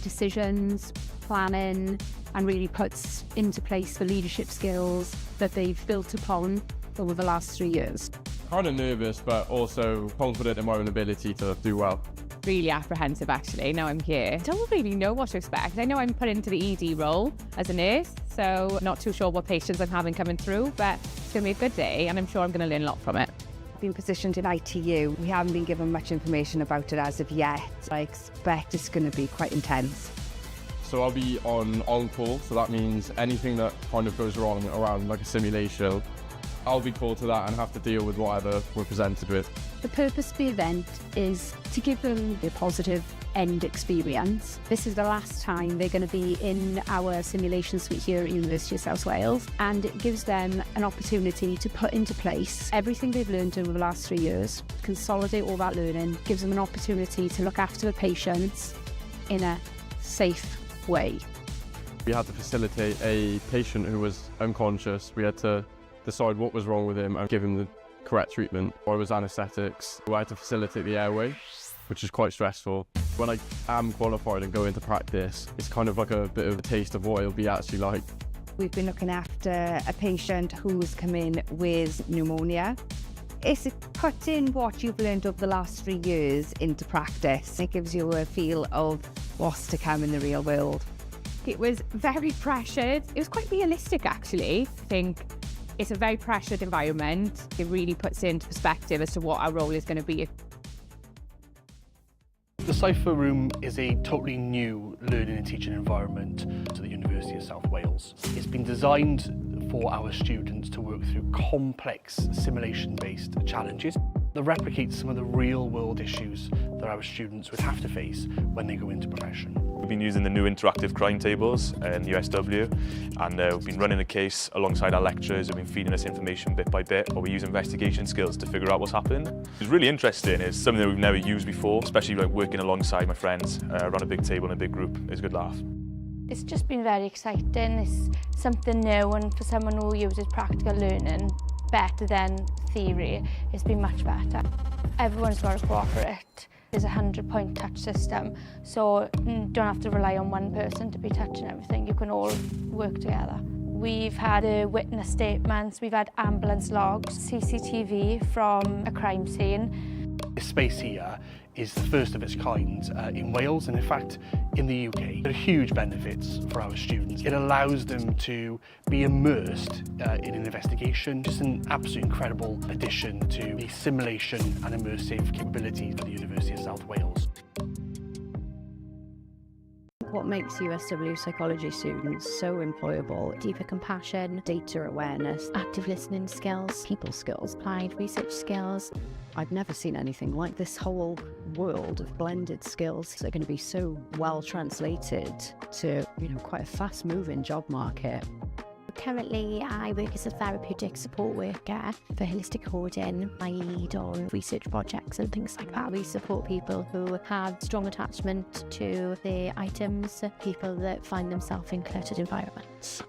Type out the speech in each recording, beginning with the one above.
decisions, planning, and really puts into place the leadership skills that they've built upon over the last 3 years. Kind of nervous, but also confident in my own ability to do well. Really apprehensive, actually. Now I'm here, I don't really know what to expect. I know I'm put into the ED role as a nurse, so not too sure what patients I'm having coming through, but it's going to be a good day, and I'm sure I'm going to learn a lot from it. Been positioned in ITU. We haven't been given much information about it as of yet. I expect it's going to be quite intense. So I'll be on call, so that means anything that kind of goes wrong around like a simulation, I'll be called to that and have to deal with whatever we're presented with. The purpose of the event is to give them a positive end experience. This is the last time they're going to be in our simulation suite here at University of South Wales, and it gives them an opportunity to put into place everything they've learned over the last 3 years, consolidate all that learning, gives them an opportunity to look after the patients in a safe way. We had to facilitate a patient who was unconscious. We had to decide what was wrong with him and give him the correct treatment. I was anaesthetics. I had to facilitate the airway, which is quite stressful. When I am qualified and go into practice, it's kind of like a bit of a taste of what it'll be actually like. We've been looking after a patient who's come in with pneumonia. It's putting what you've learned over the last 3 years into practice. It gives you a feel of what's to come in the real world. It was very pressured. It was quite realistic, actually. I think it's a very pressured environment. It really puts into perspective as to what our role is going to be. The Cypher Room is a totally new learning and teaching environment to the University of South Wales. It's been designed for our students to work through complex simulation-based challenges that replicate some of the real-world issues that our students would have to face when they go into profession. We've been using the new interactive crime tables in USW, and we've been running the case alongside our lecturers who've been feeding us information bit by bit, or we use investigation skills to figure out what's happened. It's really interesting. It's something that we've never used before, especially like working alongside my friends around a big table in a big group. It's a good laugh. It's just been very exciting. It's something new, and for someone who uses practical learning better than theory, it's been much better. Everyone's got to cooperate. There's a 100-point touch system, so you don't have to rely on one person to be touching everything. You can all work together. We've had witness statements, we've had ambulance logs, CCTV from a crime scene. This space here is the first of its kind in Wales, and in fact in the UK. There are huge benefits for our students. It allows them to be immersed in an investigation. Just an absolutely incredible addition to the simulation and immersive capabilities of the University of South Wales. What makes USW psychology students so employable? Deeper compassion, data awareness, active listening skills, people skills, applied research skills. I've never seen anything like this. Whole world of blended skills that are going to be so well translated to, quite a fast-moving job market. Currently, I work as a therapeutic support worker for holistic coding. I lead on research projects and things like that. We support people who have strong attachment to their items, people that find themselves in cluttered environments.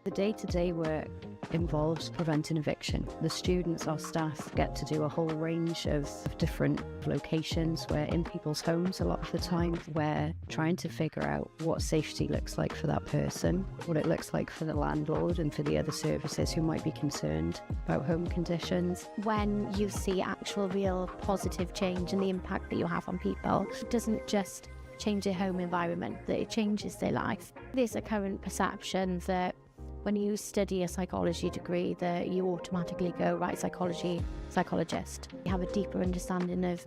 The day-to-day work involves preventing eviction. The students, our staff, get to do a whole range of different locations. We're in people's homes a lot of the time. We're trying to figure out what safety looks like for that person, what it looks like for the landlord and for the other services who might be concerned about home conditions. When you see actual real positive change and the impact that you have on people, it doesn't just change their home environment, that it changes their life. There's a current perception that when you study a psychology degree that you automatically go, right, psychologist. You have a deeper understanding of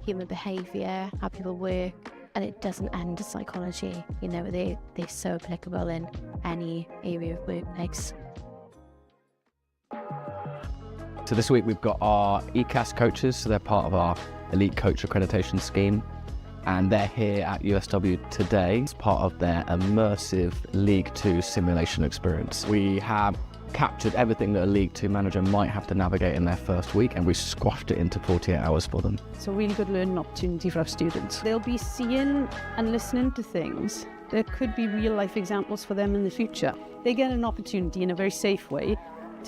human behaviour, how people work, and it doesn't end at psychology. They're so applicable in any area of workplace. So this week we've got our ECAS coaches, so they're part of our Elite Coach Accreditation Scheme. And they're here at USW today as part of their immersive League 2 simulation experience. We have captured everything that a League 2 manager might have to navigate in their first week, and we squashed it into 48 hours for them. It's a really good learning opportunity for our students. They'll be seeing and listening to things that could be real life examples for them in the future. They get an opportunity in a very safe way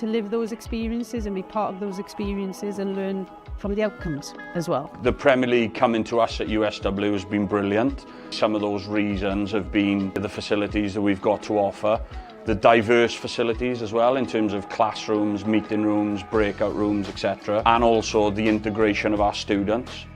to live those experiences and be part of those experiences and learn from the outcomes as well. The Premier League coming to us at USW has been brilliant. Some of those reasons have been the facilities that we've got to offer, the diverse facilities as well in terms of classrooms, meeting rooms, breakout rooms, etc. And also the integration of our students.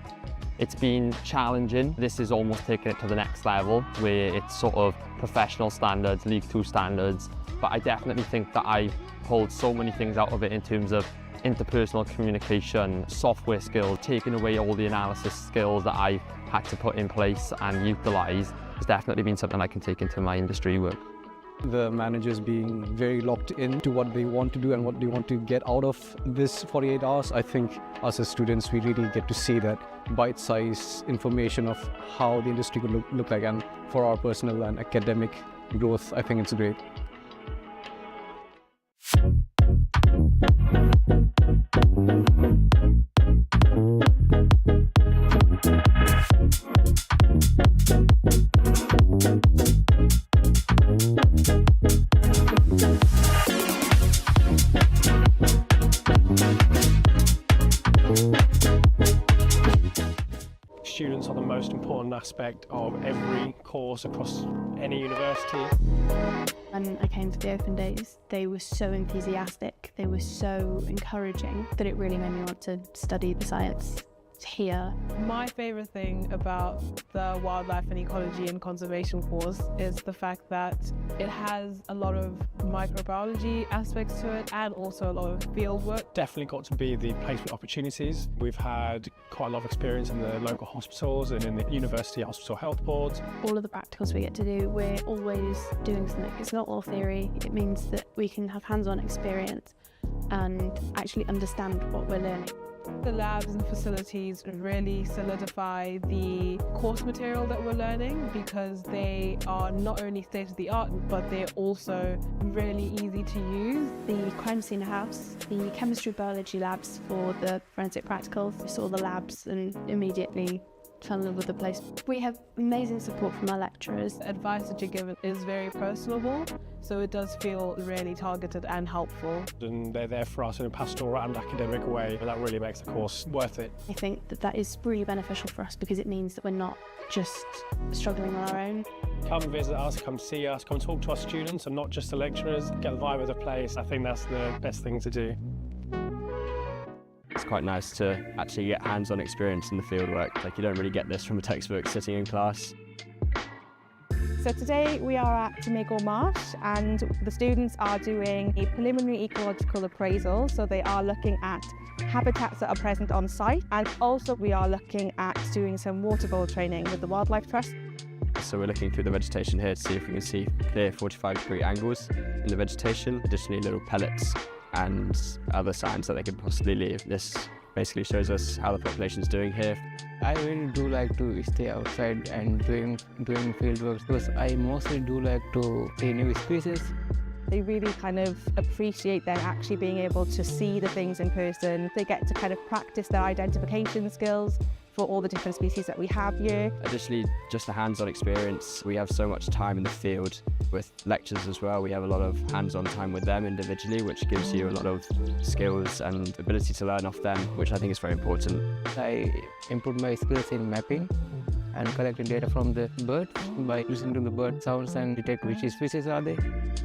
It's been challenging. This is almost taking it to the next level where it's sort of professional standards, League 2 standards. But I definitely think that I pulled so many things out of it in terms of interpersonal communication, software skills, taking away all the analysis skills that I had to put in place and utilise. It's definitely been something I can take into my industry work. The managers being very locked into what they want to do and what they want to get out of this 48 hours. I think us as students, we really get to see that bite-sized information of how the industry could look like, and for our personal and academic growth, I think it's great. Students are the most important aspect of every course across any university. When I came to the open days, they were so enthusiastic, they were so encouraging that it really made me want to study the science here. My favourite thing about the wildlife and ecology and conservation course is the fact that it has a lot of microbiology aspects to it and also a lot of field work. Definitely got to be the placement opportunities. We've had quite a lot of experience in the local hospitals and in the university hospital health boards. All of the practicals we get to do, we're always doing something. It's not all theory. It means that we can have hands-on experience and actually understand what we're learning. The labs and facilities really solidify the course material that we're learning because they are not only state-of-the-art, but they're also really easy to use. The crime scene house, the chemistry biology labs for the forensic practicals. We saw the labs and immediately fell in love with the place. We have amazing support from our lecturers. The advice that you're given is very personable, so it does feel really targeted and helpful. And they're there for us in a pastoral and academic way, and that really makes the course worth it. I think that that is really beneficial for us because it means that we're not just struggling on our own. Come visit us, come see us, come talk to our students and not just the lecturers, get the vibe of the place. I think that's the best thing to do. It's quite nice to actually get hands-on experience in the fieldwork. Like, you don't really get this from a textbook sitting in class. So today we are at Cymru Marsh and the students are doing a preliminary ecological appraisal. So they are looking at habitats that are present on site, and also we are looking at doing some water bowl training with the Wildlife Trust. So we're looking through the vegetation here to see if we can see clear 45-degree angles in the vegetation, additionally little pellets and other signs that they could possibly leave. This basically shows us how the population is doing here. I really do like to stay outside and doing field work because I mostly do like to see new species. They really kind of appreciate then actually being able to see the things in person. They get to kind of practice their identification skills for all the different species that we have here. Additionally, just a hands-on experience. We have so much time in the field with lectures as well. We have a lot of hands-on time with them individually, which gives you a lot of skills and ability to learn off them, which I think is very important. I improved my skills in mapping and collecting data from the birds by listening to the bird sounds and detect which species are they.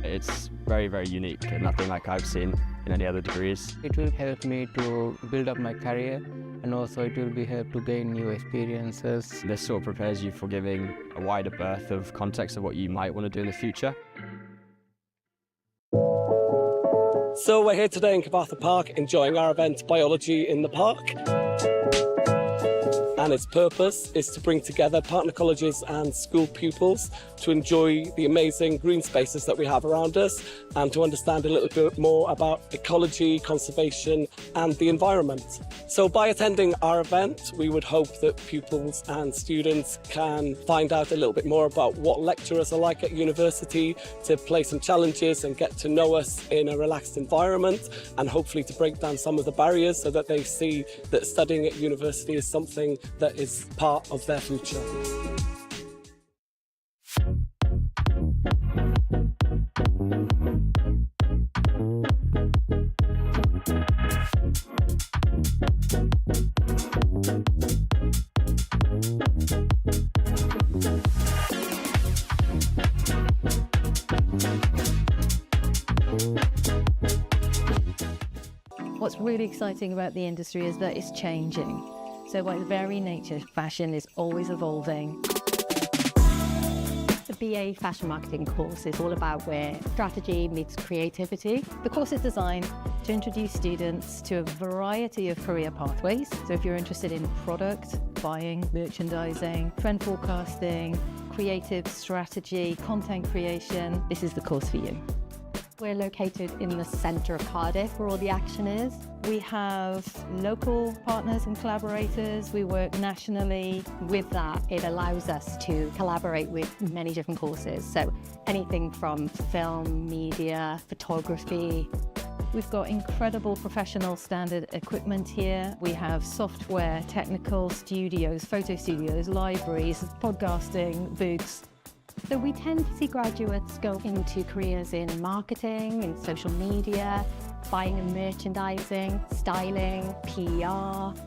It's very, very unique and nothing like I've seen in any other degrees. It will help me to build up my career, and also it will be help to gain new experiences. This sort of prepares you for giving a wider berth of context of what you might want to do in the future. So we're here today in Cyfarthfa Park enjoying our event Biology in the Park. And its purpose is to bring together partner colleges and school pupils to enjoy the amazing green spaces that we have around us and to understand a little bit more about ecology, conservation and the environment. So by attending our event, we would hope that pupils and students can find out a little bit more about what lecturers are like at university, to play some challenges and get to know us in a relaxed environment, and hopefully to break down some of the barriers so that they see that studying at university is something that is part of their future. What's really exciting about the industry is that it's changing. So by the very nature, fashion is always evolving. The BA Fashion Marketing course is all about where strategy meets creativity. The course is designed to introduce students to a variety of career pathways. So if you're interested in product, buying, merchandising, trend forecasting, creative strategy, content creation, this is the course for you. We're located in the centre of Cardiff, where all the action is. We have local partners and collaborators. We work nationally. With that, it allows us to collaborate with many different courses. So anything from film, media, photography. We've got incredible professional standard equipment here. We have software, technical studios, photo studios, libraries, podcasting, booths. So we tend to see graduates go into careers in marketing, in social media, buying and merchandising, styling, PR.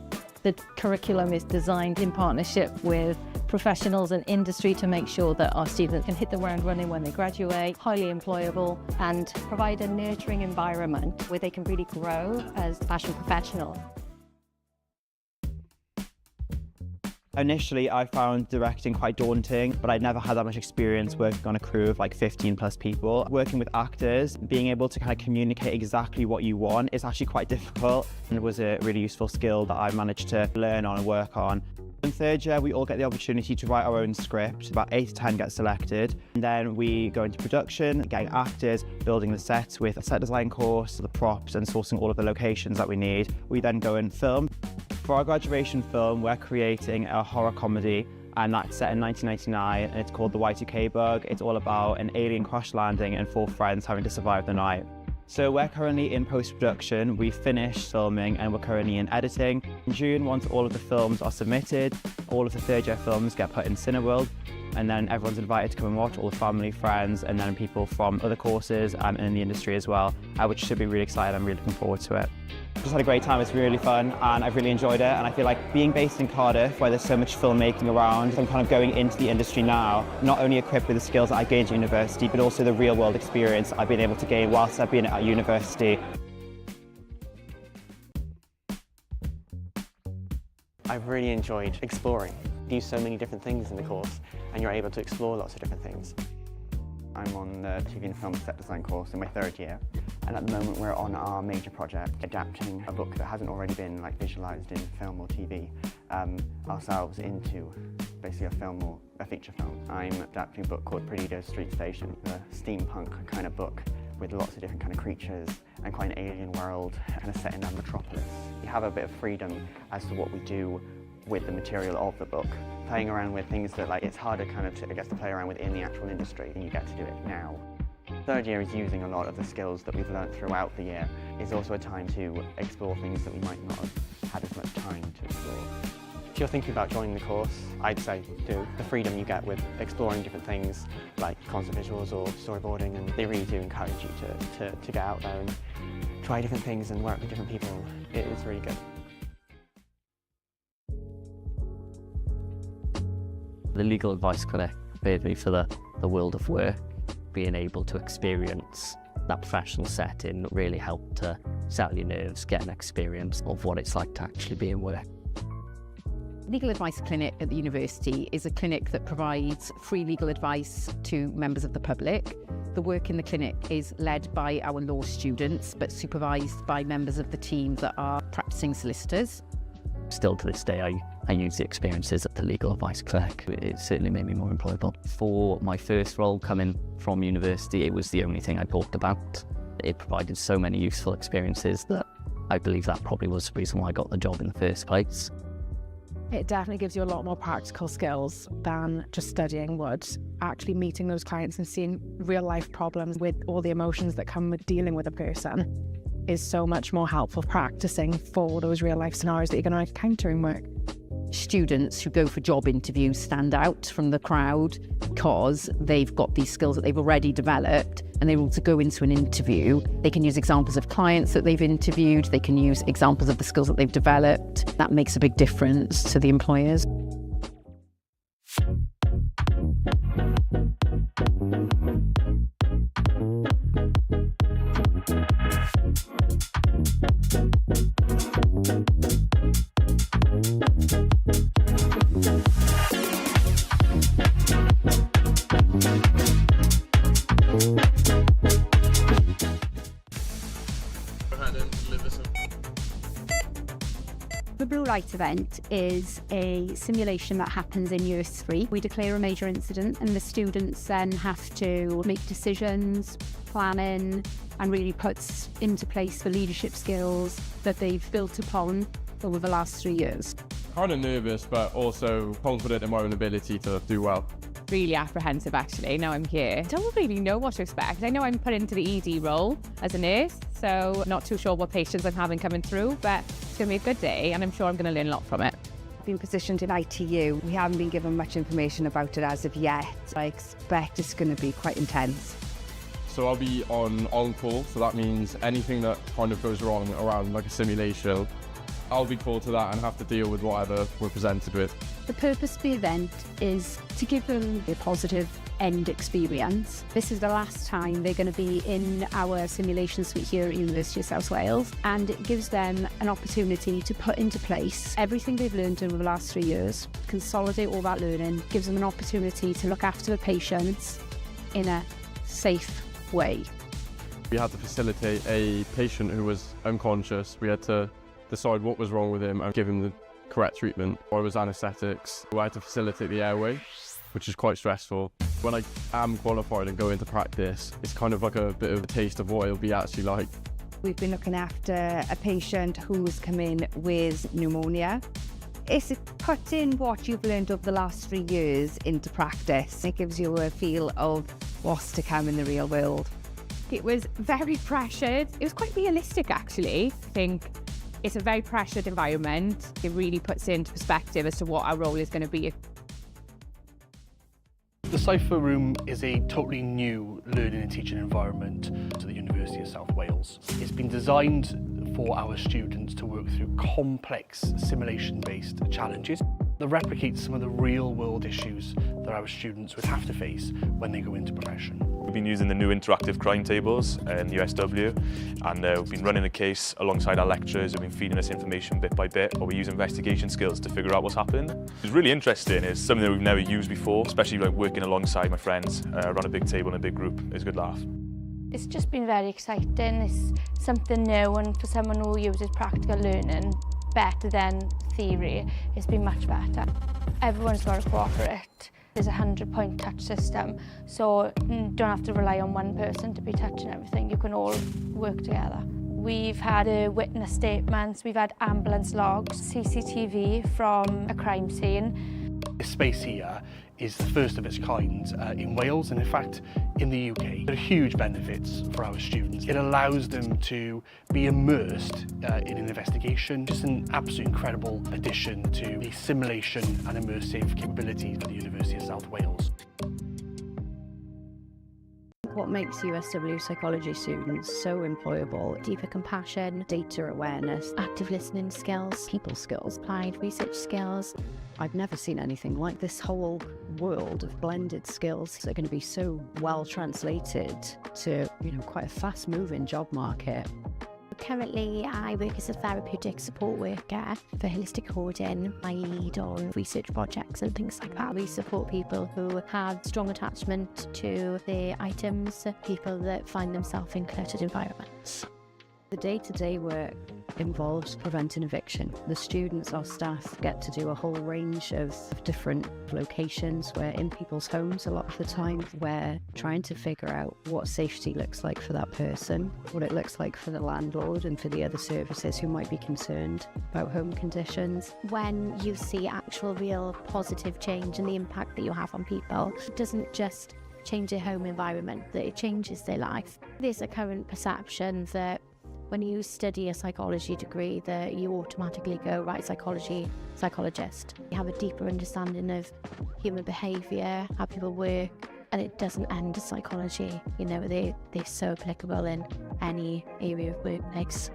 The curriculum is designed in partnership with professionals and industry to make sure that our students can hit the ground running when they graduate, highly employable, and provide a nurturing environment where they can really grow as fashion professionals. Initially, I found directing quite daunting, but I'd never had that much experience working on a crew of like 15 plus people. Working with actors, being able to kind of communicate exactly what you want is actually quite difficult, and it was a really useful skill that I managed to learn on and work on. In third year, we all get the opportunity to write our own script. About 8 to 10 get selected. And then we go into production, getting actors, building the sets with a set design course, the props, and sourcing all of the locations that we need. We then go and film. For our graduation film, we're creating a horror comedy, and that's set in 1999, and it's called The Y2K Bug. It's all about an alien crash landing and 4 friends having to survive the night. So we're currently in post-production, we've finished filming, and we're currently in editing. In June, once all of the films are submitted, all of the third year films get put in Cineworld, and then everyone's invited to come and watch, all the family, friends, and then people from other courses and in the industry as well, which should be really exciting. I'm really looking forward to it. Just had a great time, it's really fun, and I've really enjoyed it, and I feel like being based in Cardiff, where there's so much filmmaking around, I'm kind of going into the industry now, not only equipped with the skills that I gained at university, but also the real world experience I've been able to gain whilst I've been at university. I've really enjoyed exploring. You do so many different things in the course, and you're able to explore lots of different things. I'm on the TV and film set design course in my third year, and at the moment we're on our major project, adapting a book that hasn't already been visualised in film or TV ourselves into basically a film or a feature film. I'm adapting a book called Perdido's Street Station, a steampunk kind of book with lots of different kind of creatures and quite an alien world kind of set in a metropolis. We have a bit of freedom as to what we do with the material of the book, playing around with things that it's harder kind of to play around with in the actual industry, and you get to do it now. Third year is using a lot of the skills that we've learned throughout the year. It's also a time to explore things that we might not have had as much time to explore. If you're thinking about joining the course, I'd say do. The freedom you get with exploring different things like concept visuals or storyboarding, and they really do encourage you to get out there and try different things and work with different people. It is really good. The legal advice clinic prepared me for the world of work. Being able to experience that professional setting really helped to settle your nerves, get an experience of what it's like to actually be in work. Legal Advice Clinic at the university is a clinic that provides free legal advice to members of the public. The work in the clinic is led by our law students, but supervised by members of the team that are practicing solicitors. Still to this day, I use the experiences at the Legal Advice Clinic. It certainly made me more employable. For my first role coming from university, it was the only thing I talked about. It provided so many useful experiences that I believe that probably was the reason why I got the job in the first place. It definitely gives you a lot more practical skills than just studying would. Actually meeting those clients and seeing real life problems with all the emotions that come with dealing with a person is so much more helpful practicing for those real life scenarios that you're going to encounter in work. Students who go for job interviews stand out from the crowd because they've got these skills that they've already developed, and they're able to go into an interview. They can use examples of clients that they've interviewed, they can use examples of the skills that they've developed. That makes a big difference to the employers. highlight event is a simulation that happens in Year 3. We declare a major incident and the students then have to make decisions, planning, and really puts into place the leadership skills that they've built upon over the last 3 years. Kind of nervous, but also confident in my own ability to do well. Really apprehensive actually, now I'm here. Don't really know what to expect. I know I'm put into the ED role as a nurse, so not too sure what patients I'm having coming through, but it's going to be a good day and I'm sure I'm going to learn a lot from it. I've been positioned in ITU. We haven't been given much information about it as of yet. I expect it's going to be quite intense. So I'll be on call, so that means anything that kind of goes wrong around like a simulation, I'll be called to that and have to deal with whatever we're presented with. The purpose of the event is to give them a positive end experience. This is the last time they're going to be in our simulation suite here at University of South Wales, and it gives them an opportunity to put into place everything they've learned over the last 3 years, consolidate all that learning, gives them an opportunity to look after the patients in a safe way. We had to facilitate a patient who was unconscious. We had to decide what was wrong with him and give him the correct treatment. I was anaesthetics. I had to facilitate the airway, which is quite stressful. When I am qualified and go into practice, it's kind of like a bit of a taste of what it'll be actually like. We've been looking after a patient who's come in with pneumonia. It's putting what you've learned over the last 3 years into practice. It gives you a feel of what's to come in the real world. It was very pressured. It was quite realistic actually. I think it's a very pressured environment. It really puts into perspective as to what our role is going to be. The Cypher Room is a totally new learning and teaching environment to the University of South Wales. It's been designed for our students to work through complex simulation-based challenges that replicate some of the real-world issues that our students would have to face when they go into profession. We've been using the new interactive crime tables in USW, and we've been running a case alongside our lecturers who've been feeding us information bit by bit, or we use investigation skills to figure out what's happened. It's really interesting. It's something that we've never used before, especially like working alongside my friends around a big table in a big group. It's a good laugh. It's just been very exciting. It's something new, and for someone who uses practical learning better than theory, it's been much better. Everyone's got to cooperate. There's a 100-point touch system, so you don't have to rely on one person to be touching everything. You can all work together. We've had witness statements, we've had ambulance logs, CCTV from a crime scene. This space here is the first of its kind in Wales, and in fact in the UK. There are huge benefits for our students. It allows them to be immersed in an investigation. Just an absolutely incredible addition to the simulation and immersive capabilities of the University of South Wales. What makes USW psychology students so employable? Deeper compassion, data awareness, active listening skills, people skills, applied research skills. I've never seen anything like this. Whole world of blended skills that are going to be so well translated to, quite a fast-moving job market. Currently, I work as a therapeutic support worker for holistic hoarding. I lead on research projects and things like that. We support people who have strong attachment to their items, people that find themselves in cluttered environments. The day-to-day work involves preventing eviction. The students, our staff, get to do a whole range of different locations. We're in people's homes a lot of the time. We're trying to figure out what safety looks like for that person, what it looks like for the landlord and for the other services who might be concerned about home conditions. When you see actual real positive change and the impact that you have on people, it doesn't just change their home environment, that it changes their life. There's a current perception that when you study a psychology degree that you automatically go, right, psychologist. You have a deeper understanding of human behaviour, how people work, and it doesn't end at psychology. They're so applicable in any area of workplace.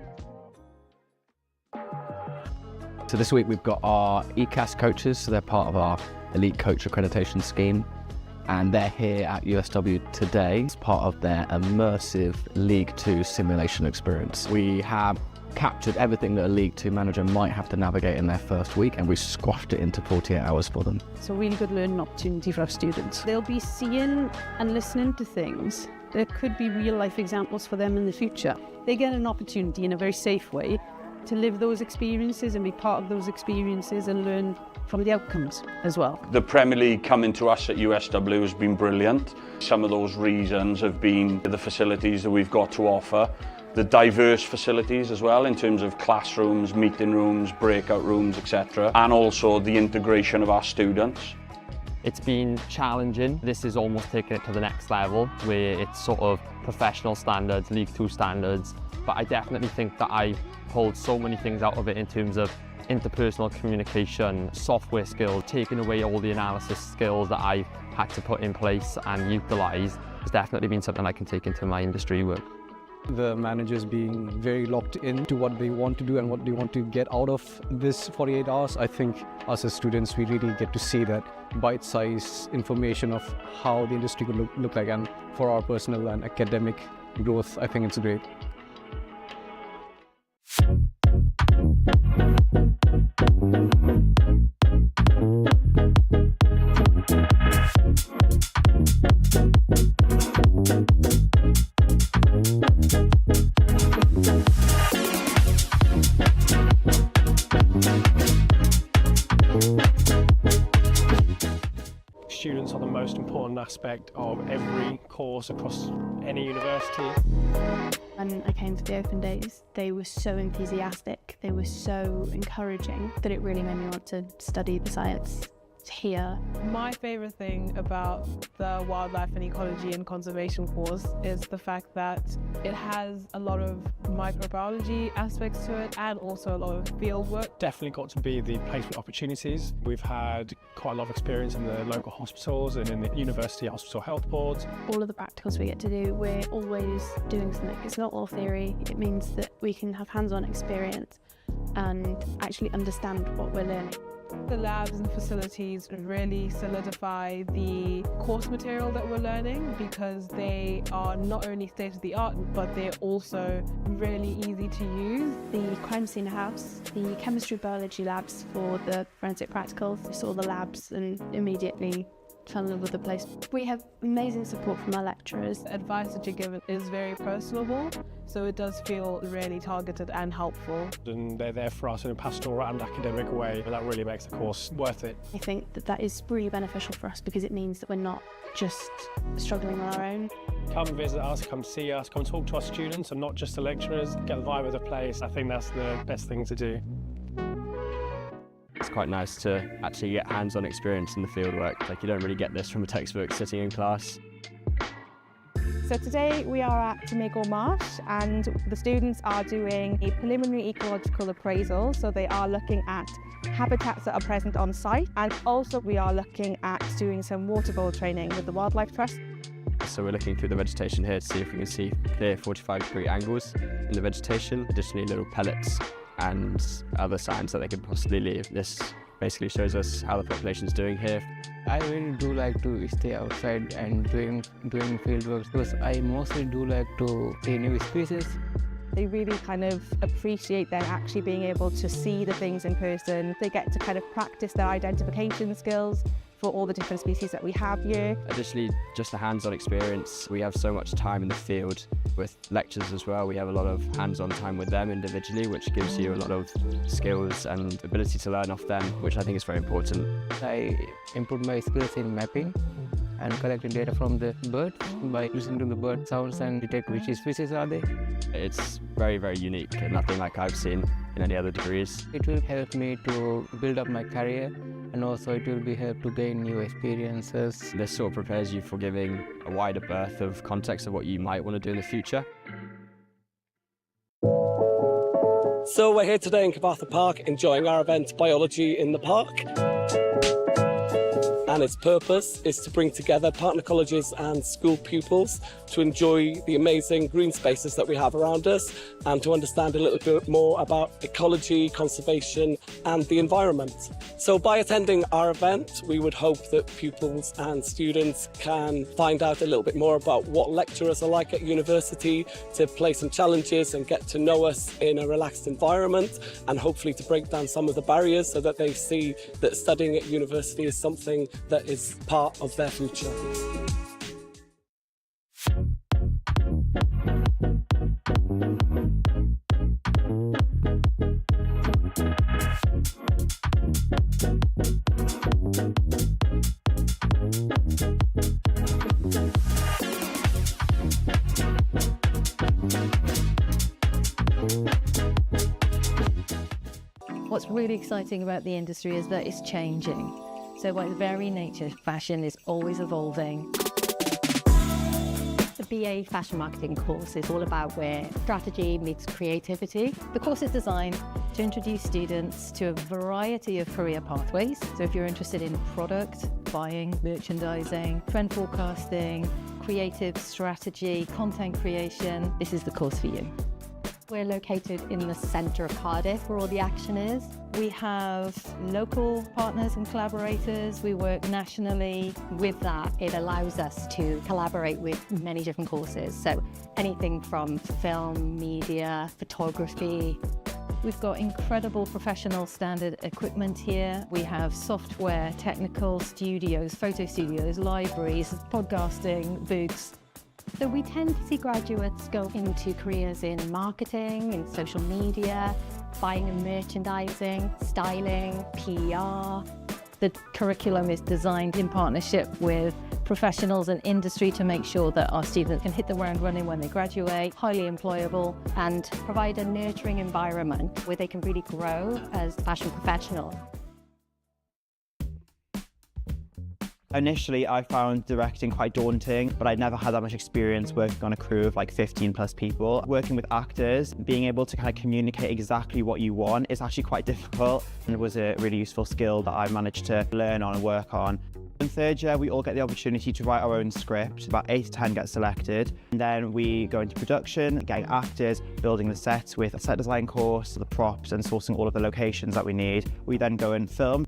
So this week we've got our ECAS coaches, so they're part of our elite coach accreditation scheme. And they're here at USW today as part of their immersive League 2 simulation experience. We have captured everything that a League 2 manager might have to navigate in their first week, and we squashed it into 48 hours for them. It's a really good learning opportunity for our students. They'll be seeing and listening to things that could be real life examples for them in the future. They get an opportunity in a very safe way to live those experiences and be part of those experiences and learn from the outcomes as well. The Premier League coming to us at USW has been brilliant. Some of those reasons have been the facilities that we've got to offer, the diverse facilities as well in terms of classrooms, meeting rooms, breakout rooms, etc. And also the integration of our students. It's been challenging. This is almost taking it to the next level where it's sort of professional standards, League 2 standards. But I definitely think that I pulled so many things out of it in terms of interpersonal communication, software skills, taking away all the analysis skills that I had to put in place and utilise. It's definitely been something I can take into my industry work. The managers being very locked into what they want to do and what they want to get out of this 48 hours. I think us as students, we really get to see that bite-sized information of how the industry could look like, and for our personal and academic growth, I think it's great. Students are the most important aspect of every course across any university. When I came to the open days, they were so enthusiastic, they were so encouraging that it really made me want to study the science here. My favourite thing about the wildlife and ecology and conservation course is the fact that it has a lot of microbiology aspects to it and also a lot of field work. Definitely got to be the placement opportunities. We've had quite a lot of experience in the local hospitals and in the university hospital health boards. All of the practicals we get to do, we're always doing something. It's not all theory. It means that we can have hands-on experience and actually understand what we're learning. The labs and facilities really solidify the course material that we're learning because they are not only state-of-the-art, but they're also really easy to use. The crime scene house, the chemistry biology labs for the forensic practicals. We saw the labs and immediately fell in love with the place. We have amazing support from our lecturers. The advice that you're given is very personable, so it does feel really targeted and helpful. And they're there for us in a pastoral and academic way, and that really makes the course worth it. I think that that is really beneficial for us because it means that we're not just struggling on our own. Come visit us, come see us, come talk to our students and not just the lecturers, get the vibe of the place. I think that's the best thing to do. It's quite nice to actually get hands-on experience in the fieldwork. Like, you don't really get this from a textbook sitting in class. So today we are at Cymru Marsh and the students are doing a preliminary ecological appraisal. So they are looking at habitats that are present on site, and also we are looking at doing some water bowl training with the Wildlife Trust. So we're looking through the vegetation here to see if we can see clear 45-degree angles in the vegetation, additionally little pellets and other signs that they could possibly leave. This basically shows us how the population is doing here. I really do like to stay outside and doing field work because I mostly do like to see new species. They really kind of appreciate then actually being able to see the things in person. They get to kind of practice their identification skills for all the different species that we have here. Additionally, just a hands-on experience. We have so much time in the field with lectures as well. We have a lot of hands-on time with them individually, which gives you a lot of skills and ability to learn off them, which I think is very important. I improved my skills in mapping and collecting data from the birds by listening to the bird sounds and detect which species are they. It's very, very unique and nothing like I've seen in any other degrees. It will help me to build up my career, and also it will be help to gain new experiences. This sort of prepares you for giving a wider berth of context of what you might want to do in the future. So we're here today in Cyfarthfa Park enjoying our event Biology in the Park. And its purpose is to bring together partner colleges and school pupils to enjoy the amazing green spaces that we have around us and to understand a little bit more about ecology, conservation and the environment. So by attending our event, we would hope that pupils and students can find out a little bit more about what lecturers are like at university, to play some challenges and get to know us in a relaxed environment, and hopefully to break down some of the barriers so that they see that studying at university is something that is part of their future. What's really exciting about the industry is that it's changing. So by its very nature, fashion is always evolving. The BA Fashion Marketing course is all about where strategy meets creativity. The course is designed to introduce students to a variety of career pathways. So if you're interested in product, buying, merchandising, trend forecasting, creative strategy, content creation, this is the course for you. We're located in the centre of Cardiff, where all the action is. We have local partners and collaborators. We work nationally. With that, it allows us to collaborate with many different courses. So anything from film, media, photography. We've got incredible professional standard equipment here. We have software, technical studios, photo studios, libraries, podcasting, booths. So we tend to see graduates go into careers in marketing, in social media, buying and merchandising, styling, PR. The curriculum is designed in partnership with professionals and industry to make sure that our students can hit the ground running when they graduate, highly employable, and provide a nurturing environment where they can really grow as fashion professionals. Initially, I found directing quite daunting, but I'd never had that much experience working on a crew of like 15 plus people. Working with actors, being able to kind of communicate exactly what you want is actually quite difficult, and it was a really useful skill that I managed to learn on and work on. In third year, we all get the opportunity to write our own script. About 8 to 10 get selected. And then we go into production, getting actors, building the sets with a set design course, the props, and sourcing all of the locations that we need. We then go and film.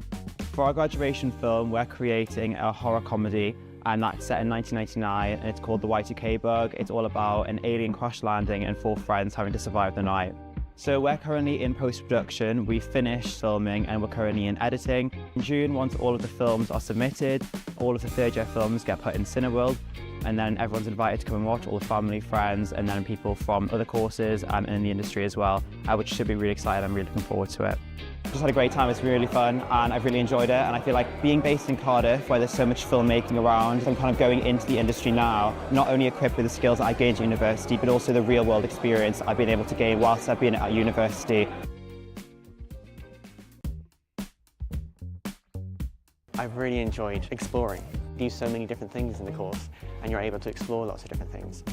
For our graduation film, we're creating a horror comedy, and that's set in 1999, and it's called The Y2K Bug. It's all about an alien crash landing and 4 friends having to survive the night. So we're currently in post-production. We finished filming and we're currently in editing. In June, once all of the films are submitted, all of the third-year films get put in Cineworld, and then everyone's invited to come and watch, all the family, friends, and then people from other courses and in the industry as well, which should be really exciting. I'm really looking forward to it. Just had a great time. It's really fun and I've really enjoyed it, and I feel like being based in Cardiff, where there's so much filmmaking around, I'm kind of going into the industry now, not only equipped with the skills that I gained at university, but also the real world experience I've been able to gain whilst I've been at university. I've really enjoyed exploring. You do so many different things in the course and you're able to explore lots of different things.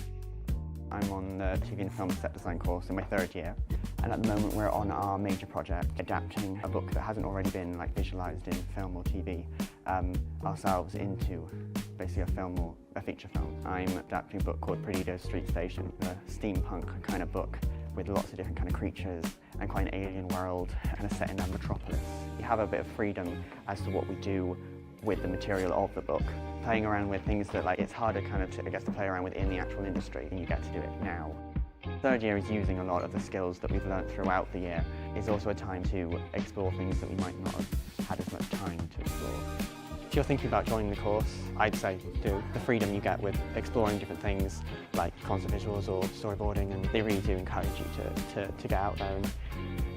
I'm on the TV and film set design course in my third year, and at the moment we're on our major project, adapting a book that hasn't already been visualised in film or TV ourselves into basically a film or a feature film. I'm adapting a book called Perdido Street Station, a steampunk kind of book with lots of different kind of creatures and quite an alien world kind of set in a metropolis. You have a bit of freedom as to what we do with the material of the book. Playing around with things that it's harder kind of to play around with in the actual industry, and you get to do it now. Third year is using a lot of the skills that we've learned throughout the year. It's also a time to explore things that we might not have had as much time to explore. If you're thinking about joining the course, I'd say do. The freedom you get with exploring different things like concept visuals or storyboarding, and they really do encourage you to get out there and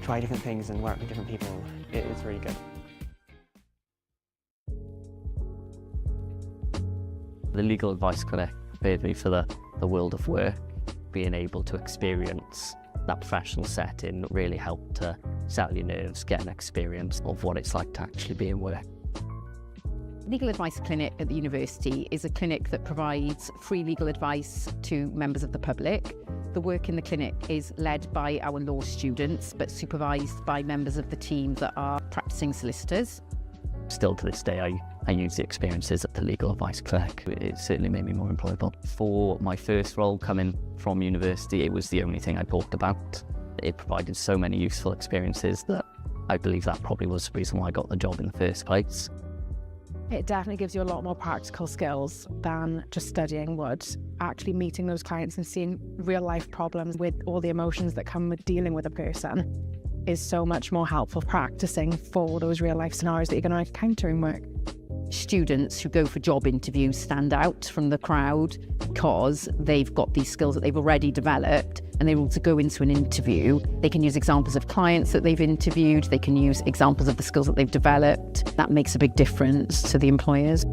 try different things and work with different people. It's really good. The legal advice clinic prepared me for the world of work. Being able to experience that professional setting really helped to settle your nerves, get an experience of what it's like to actually be in work. Legal Advice Clinic at the university is a clinic that provides free legal advice to members of the public. The work in the clinic is led by our law students, but supervised by members of the team that are practicing solicitors. Still to this day, I use the experiences at the Legal Advice Clinic. It certainly made me more employable. For my first role coming from university, it was the only thing I talked about. It provided so many useful experiences that I believe that probably was the reason why I got the job in the first place. It definitely gives you a lot more practical skills than just studying would. Actually meeting those clients and seeing real life problems with all the emotions that come with dealing with a person is so much more helpful practicing for those real life scenarios that you're going to encounter in work. Students who go for job interviews stand out from the crowd because they've got these skills that they've already developed, and they're able to go into an interview. They can use examples of clients that they've interviewed, they can use examples of the skills that they've developed. That makes a big difference to the employers.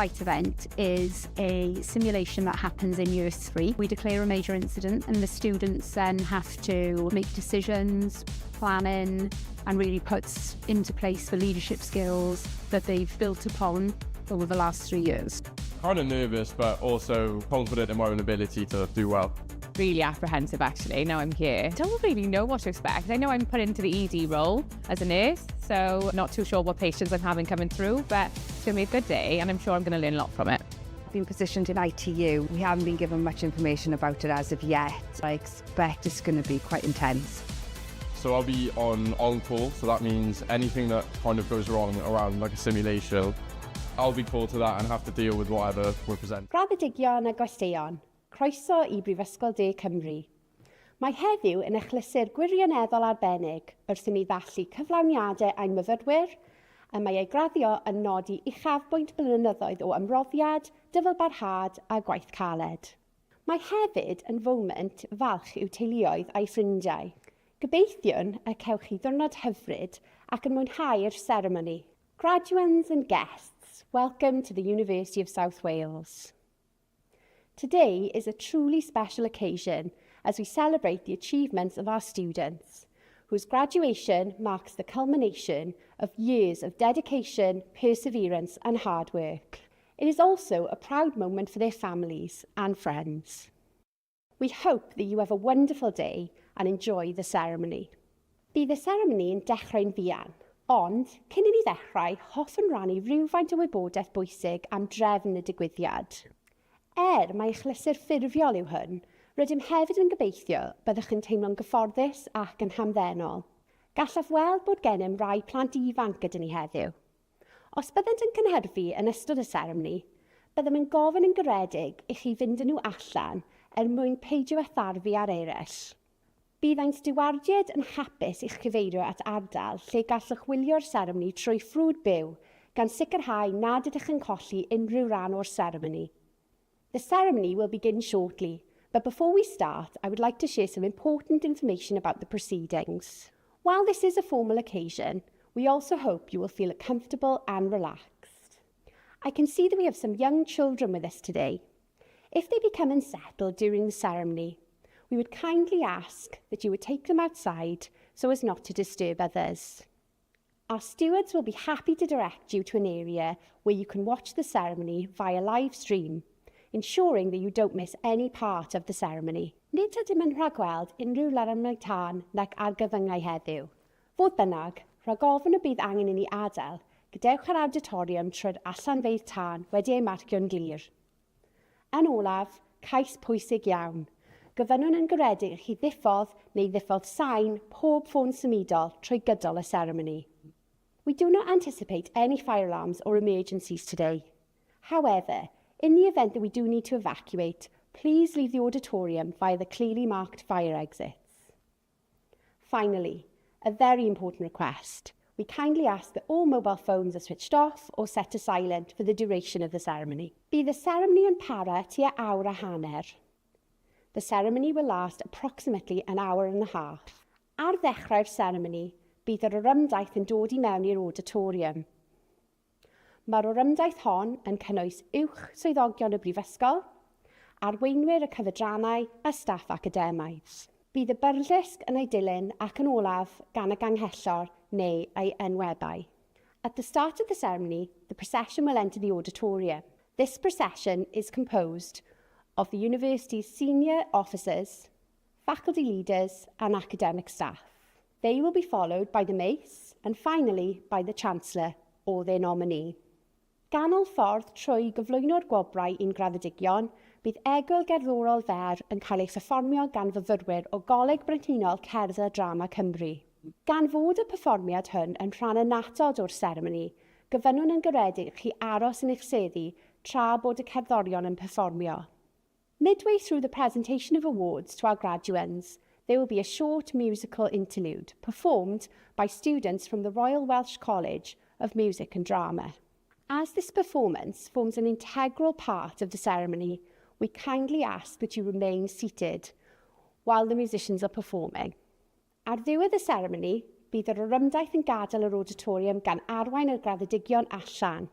site event is a simulation that happens in year 3. We declare a major incident and the students then have to make decisions, planning, and really puts into place the leadership skills that they've built upon over the last 3 years. Kind of nervous, but also confident in my own ability to do well. Really apprehensive actually, now I'm here. Don't really know what to expect. I know I'm put into the ED role as a nurse, so not too sure what patients I'm having coming through, but it's going to be a good day and I'm sure I'm going to learn a lot from it. Been positioned in ITU. We haven't been given much information about it as of yet. I expect it's going to be quite intense. So I'll be on call, so that means anything that kind of goes wrong around like a simulation, I'll be called to that and have to deal with whatever we're presenting. Graddedigion a gwesteion, croeso I Brifysgol De Cymru. Mae heddiw yn achlysur gwirioneddol arbennig wrth i ni ddathlu cyflawniadau ein myfyrwyr, a mae ei graddio yn nodi uchafbwynt blynyddoedd o ymroddiad, dyfalbarhad a gwaith caled. Mae hefyd yn foment falch i'w teuluoedd a'i ffrindiau. Gobeithiwn y cewch chi ddiwrnod hyfryd ac yn mwynhau'r seremoni. Graduates and guests, welcome to the University of South Wales. Today is a truly special occasion as we celebrate the achievements of our students, whose graduation marks the culmination of years of dedication, perseverance and hard work. It is also a proud moment for their families and friends. We hope that you have a wonderful day and enjoy the ceremony. Bydd y ceremony yn dechrau'n fuan, ond cyn i ni ddechrau, hoffwn rannu rhywfaint o wybodaeth bwysig am drefn y digwyddiad. Mae achlysur ffurfiol yw hwn, rydym hefyd yn gobeithio byddwch yn teimlo'n gyfforddus ac yn hamddenol. Gallaf weld bod gennym rai plant ifanc gyda ni heddiw. Os byddent yn cynhyrfu yn ystod y seremoni, byddem yn gofyn yn garedig i chi fynd â nhw allan mwyn peidio a tharfu ar eraill. Bydd ein stiwardiad yn hapus i'ch cyfeirio at ardal lle gallwch wylio'r seremoni trwy ffrwd byw gan sicrhau nad ydych yn colli unrhyw ran o'r seremoni. The ceremony will begin shortly, but before we start, I would like to share some important information about the proceedings. While this is a formal occasion, we also hope you will feel comfortable and relaxed. I can see that we have some young children with us today. If they become unsettled during the ceremony, we would kindly ask that you would take them outside so as not to disturb others. Our stewards will be happy to direct you to an area where you can watch the ceremony via live stream, ensuring that you don't miss any part of the ceremony. Nid ydym yn rhagweld unrhyw larymau tân nac argyfyngau heddiw. Fodd bynnag, rhag ofn y bydd angen i ni adael, gadewch yr auditorium trwy'r allanfeydd tân wedi ei marcio'n glir. Yn olaf, cais pwysig iawn. Gofynnwn yn garedig chi ddiffodd neu ddiffodd sain pob ffôn symudol trwy gydol y ceremony. We do not anticipate any fire alarms or emergencies today. However, in the event that we do need to evacuate, please leave the auditorium via the clearly marked fire exits. Finally, a very important request. We kindly ask that all mobile phones are switched off or set to silent for the duration of the ceremony. Bydd y ceremony yn para tua awr a hanner. The ceremony will last approximately an hour and a half. Ar ddechrau'r ceremony, bydd yr orymdaith yn dod I mewn i'r auditorium. Mae'r orymdaith hon yn cynnwys uwch swyddogion y brifysgol, arweinwyr y cyfedrannau a staff academaidd. Bydd y byrlysg yn ei dilyn ac yn olaf gan y ganghellor neu ei enwebau. At the start of the ceremony, the procession will enter the auditorium. This procession is composed of the university's senior officers, faculty leaders and academic staff. They will be followed by the mace and finally by the Chancellor or their nominee. Ganol ffordd trwy gyflwyno'r gwobrau i'n graddedigion, bydd egwyl gerddorol fer yn cael ei pherfformio gan fyfyrwyr o Goleg Brenhinol Cerdd a Drama Cymru. Gan fod y perfformiad hwn yn rhan annatod o'r seremoni, gofynnwn yn garedig chi aros yn eich seddi tra bod y cerddorion yn perfformio. Midway through the presentation of awards to our graduates, there will be a short musical interlude performed by students from the Royal Welsh College of Music and Drama. As this performance forms an integral part of the ceremony, we kindly ask that you remain seated while the musicians are performing. Ar ddiwedd y seremoni, bydd yr orymdaith yn gadael yr auditorium gan arwain y graddedigion allan.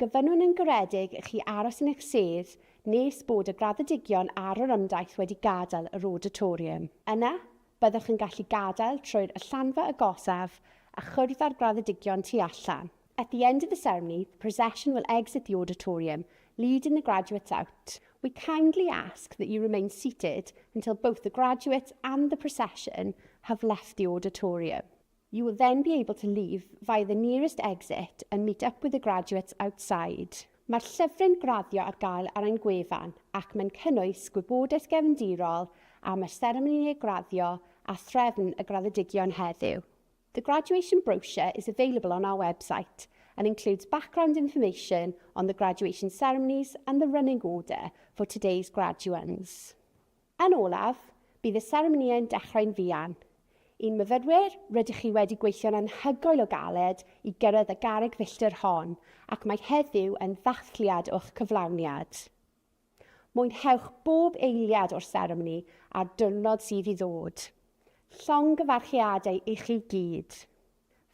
Gyfynnwn yn garedig i chi aros yn eich sedd nes bod y graddedigion ar yr ymdaith wedi gadael yr auditorium. Yna, byddwch yn gallu gadael trwy'r allanfa agosaf a chwrdd â'r graddedigion tu allan. At the end of the ceremony, the procession will exit the auditorium, leading the graduates out. We kindly ask that you remain seated until both the graduates and the procession have left the auditorium. You will then be able to leave via the nearest exit and meet up with the graduates outside. Mae'r llyfryn graddio ar gael ar ein gwefan ac mae'n cynnwys gwybodaeth gefndirol am y seremoni graddio a threfn y graddedigion heddiw. The graduation brochure is available on our website and includes background information on the graduation ceremonies and the running order for today's graduands. Yn olaf, bydd y seremoni yn dechrau'n fuan. Un myfyrwyr, rydych chi wedi gweithio'n anhygoel o galed i gyrraedd y garreg filltir hon ac mae heddiw yn ddathliad o'ch cyflawniad. Mwynhewch bob eiliad o'r seremoni a'r diwrnod sydd i ddod. Llongyfarchiadau i chi gyd.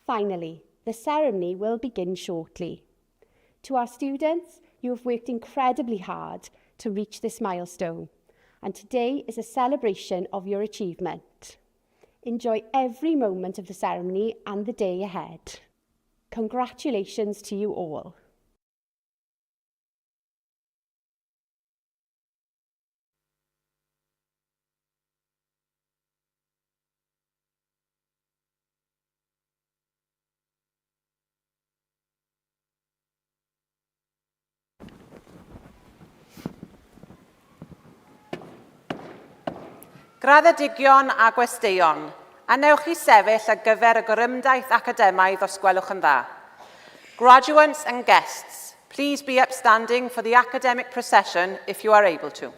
Finally, the ceremony will begin shortly. To our students, you have worked incredibly hard to reach this milestone, and today is a celebration of your achievement. Enjoy every moment of the ceremony and the day ahead. Congratulations to you all. Graddedigion a gwesteion, anewch i sefyll ar gyfer y gorymdaeth academaidd os gwelwch yn dda. Graduates and guests, please be upstanding for the academic procession if you are able to.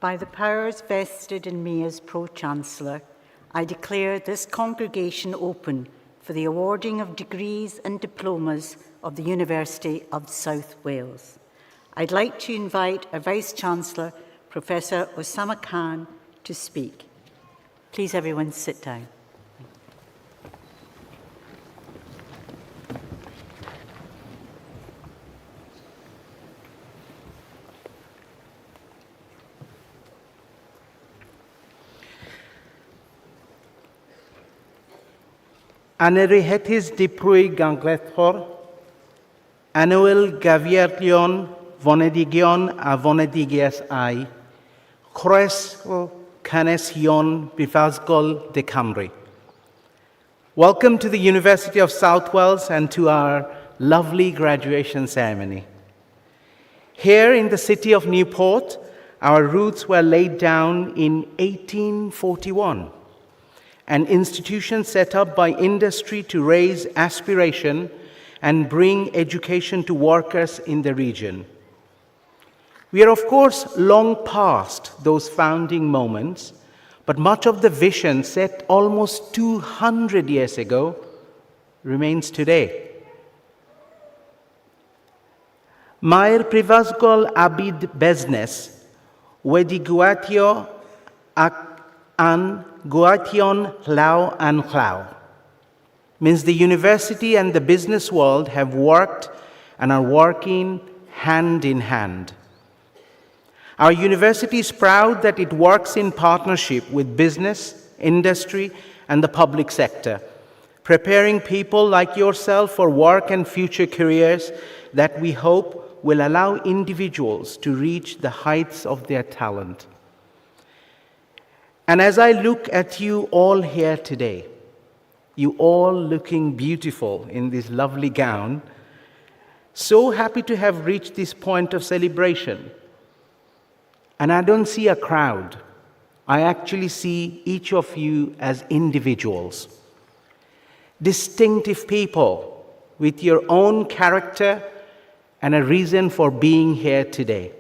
By the powers vested in me as Pro-Chancellor, I declare this congregation open for the awarding of degrees and diplomas of the University of South Wales. I'd like to invite our Vice-Chancellor, Professor Osama Khan, to speak. Please everyone sit down. Aneryhetis diprwy ganglethor, anwyl gafiarlion, fonedigion a fonedigias ai, chroesl canesion bifasgol de Cymru. Welcome to the University of South Wales and to our lovely graduation ceremony. Here in the city of Newport, our roots were laid down in 1841. An institution set up by industry to raise aspiration and bring education to workers in the region. We are, of course, long past those founding moments, But much of the vision set almost 200 years ago remains today. Mae'r Prifysgol Abid Busnes wedi gweithio ac an gweithio'n llaw an llaw. Means the university and the business world have worked and are working hand in hand. Our university is proud that it works in partnership with business, industry, and the public sector, preparing people like yourself for work and future careers that we hope will allow individuals to reach the heights of their talent. And as I look at you all here today, you all looking beautiful in this lovely gown, so happy to have reached this point of celebration. And I don't see a crowd. I actually see each of you as individuals, distinctive people with your own character and a reason for being here today.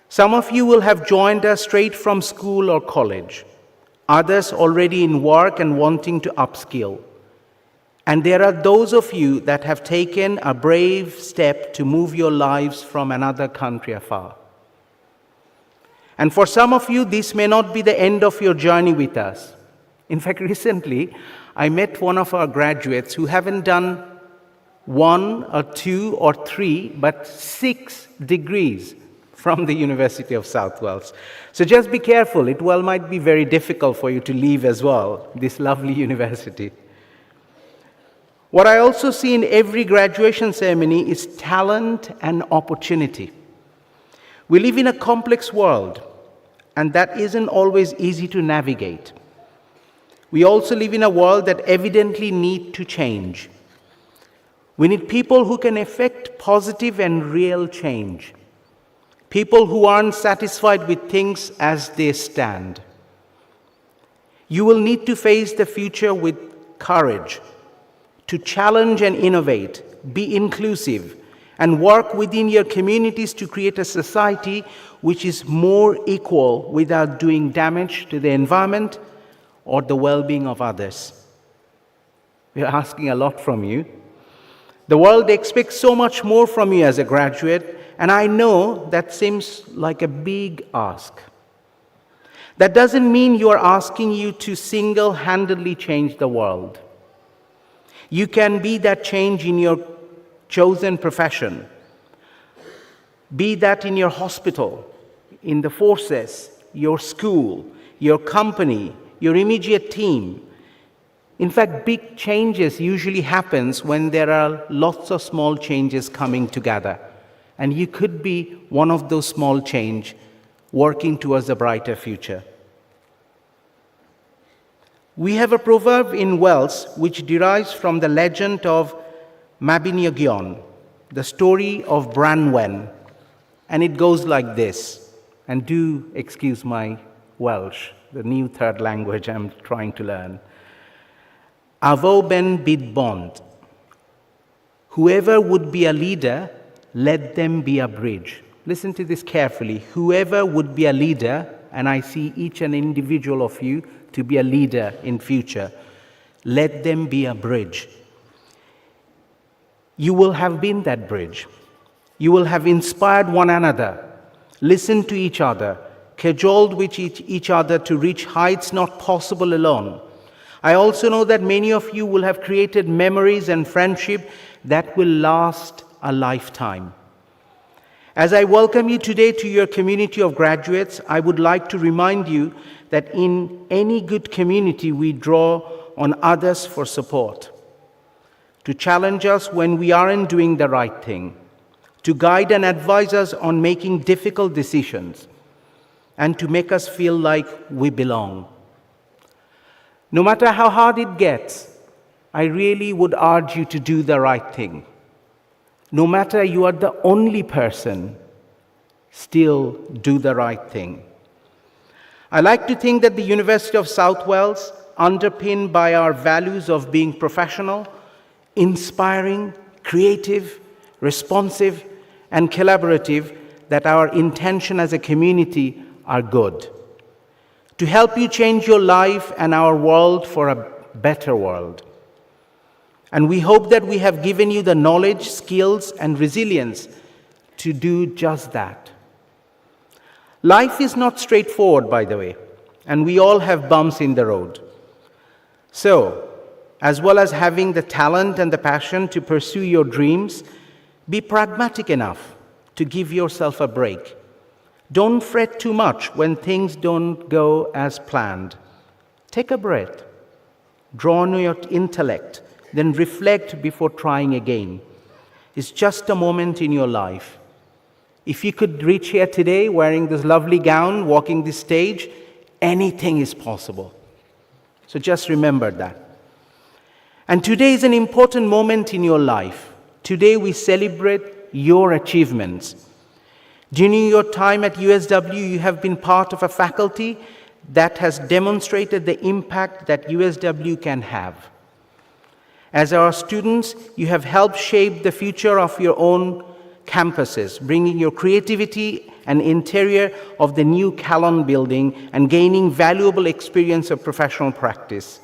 Some of you will have joined us straight from school or college, others already in work and wanting to upskill. And there are those of you that have taken a brave step to move your lives from another country afar. And for some of you, this may not be the end of your journey with us. In fact, recently, I met one of our graduates who haven't done 1 or 2 or 3, but 6 degrees from the University of South Wales. So just be careful. It might be very difficult for you to leave as well, this lovely university. What I also see in every graduation ceremony is talent and opportunity. We live in a complex world, and that isn't always easy to navigate. We also live in a world that evidently needs to change. We need people who can effect positive and real change. People who aren't satisfied with things as they stand. You will need to face the future with courage, to challenge and innovate, be inclusive, and work within your communities to create a society which is more equal without doing damage to the environment or the well-being of others. We are asking a lot from you. The world expects so much more from you as a graduate, and I know that seems like a big ask. That doesn't mean you are asking you to single-handedly change the world. You can be that change in your chosen profession. Be that in your hospital, in the forces, your school, your company, your immediate team. In fact, big changes usually happens when there are lots of small changes coming together. And you could be one of those small changes working towards a brighter future. We have a proverb in Welsh which derives from the legend of Mabinogion, the story of Branwen, and it goes like this, and do excuse my Welsh, the new third language I'm trying to learn. Avo ben byd bond. Whoever would be a leader, let them be a bridge. Listen to this carefully. Whoever would be a leader, and I see each and individual of you to be a leader in future, let them be a bridge. You will have been that bridge. You will have inspired one another, listened to each other, cajoled with each other to reach heights not possible alone. I also know that many of you will have created memories and friendship that will last a lifetime. As I welcome you today to your community of graduates, I would like to remind you that in any good community we draw on others for support, to challenge us when we aren't doing the right thing, to guide and advise us on making difficult decisions, and to make us feel like we belong. No matter how hard it gets, I really would urge you to do the right thing. No matter you are the only person, still do the right thing. I like to think that the University of South Wales, underpinned by our values of being professional, inspiring, creative, responsive, and collaborative, that our intention as a community are good. to help you change your life and our world for a better world. And we hope that we have given you the knowledge, skills, and resilience to do just that. Life is not straightforward, by the way, and we all have bumps in the road. So, as well as having the talent and the passion to pursue your dreams, be pragmatic enough to give yourself a break. Don't fret too much when things don't go as planned. Take a breath. Draw on your intellect, then reflect before trying again. It's just a moment in your life. If you could reach here today wearing this lovely gown, walking this stage, anything is possible. So just remember that. And today is an important moment in your life. Today we celebrate your achievements. During your time at USW, you have been part of a faculty that has demonstrated the impact that USW can have. As our students, you have helped shape the future of your own campuses, bringing your creativity and interior of the new Calon building and gaining valuable experience of professional practice.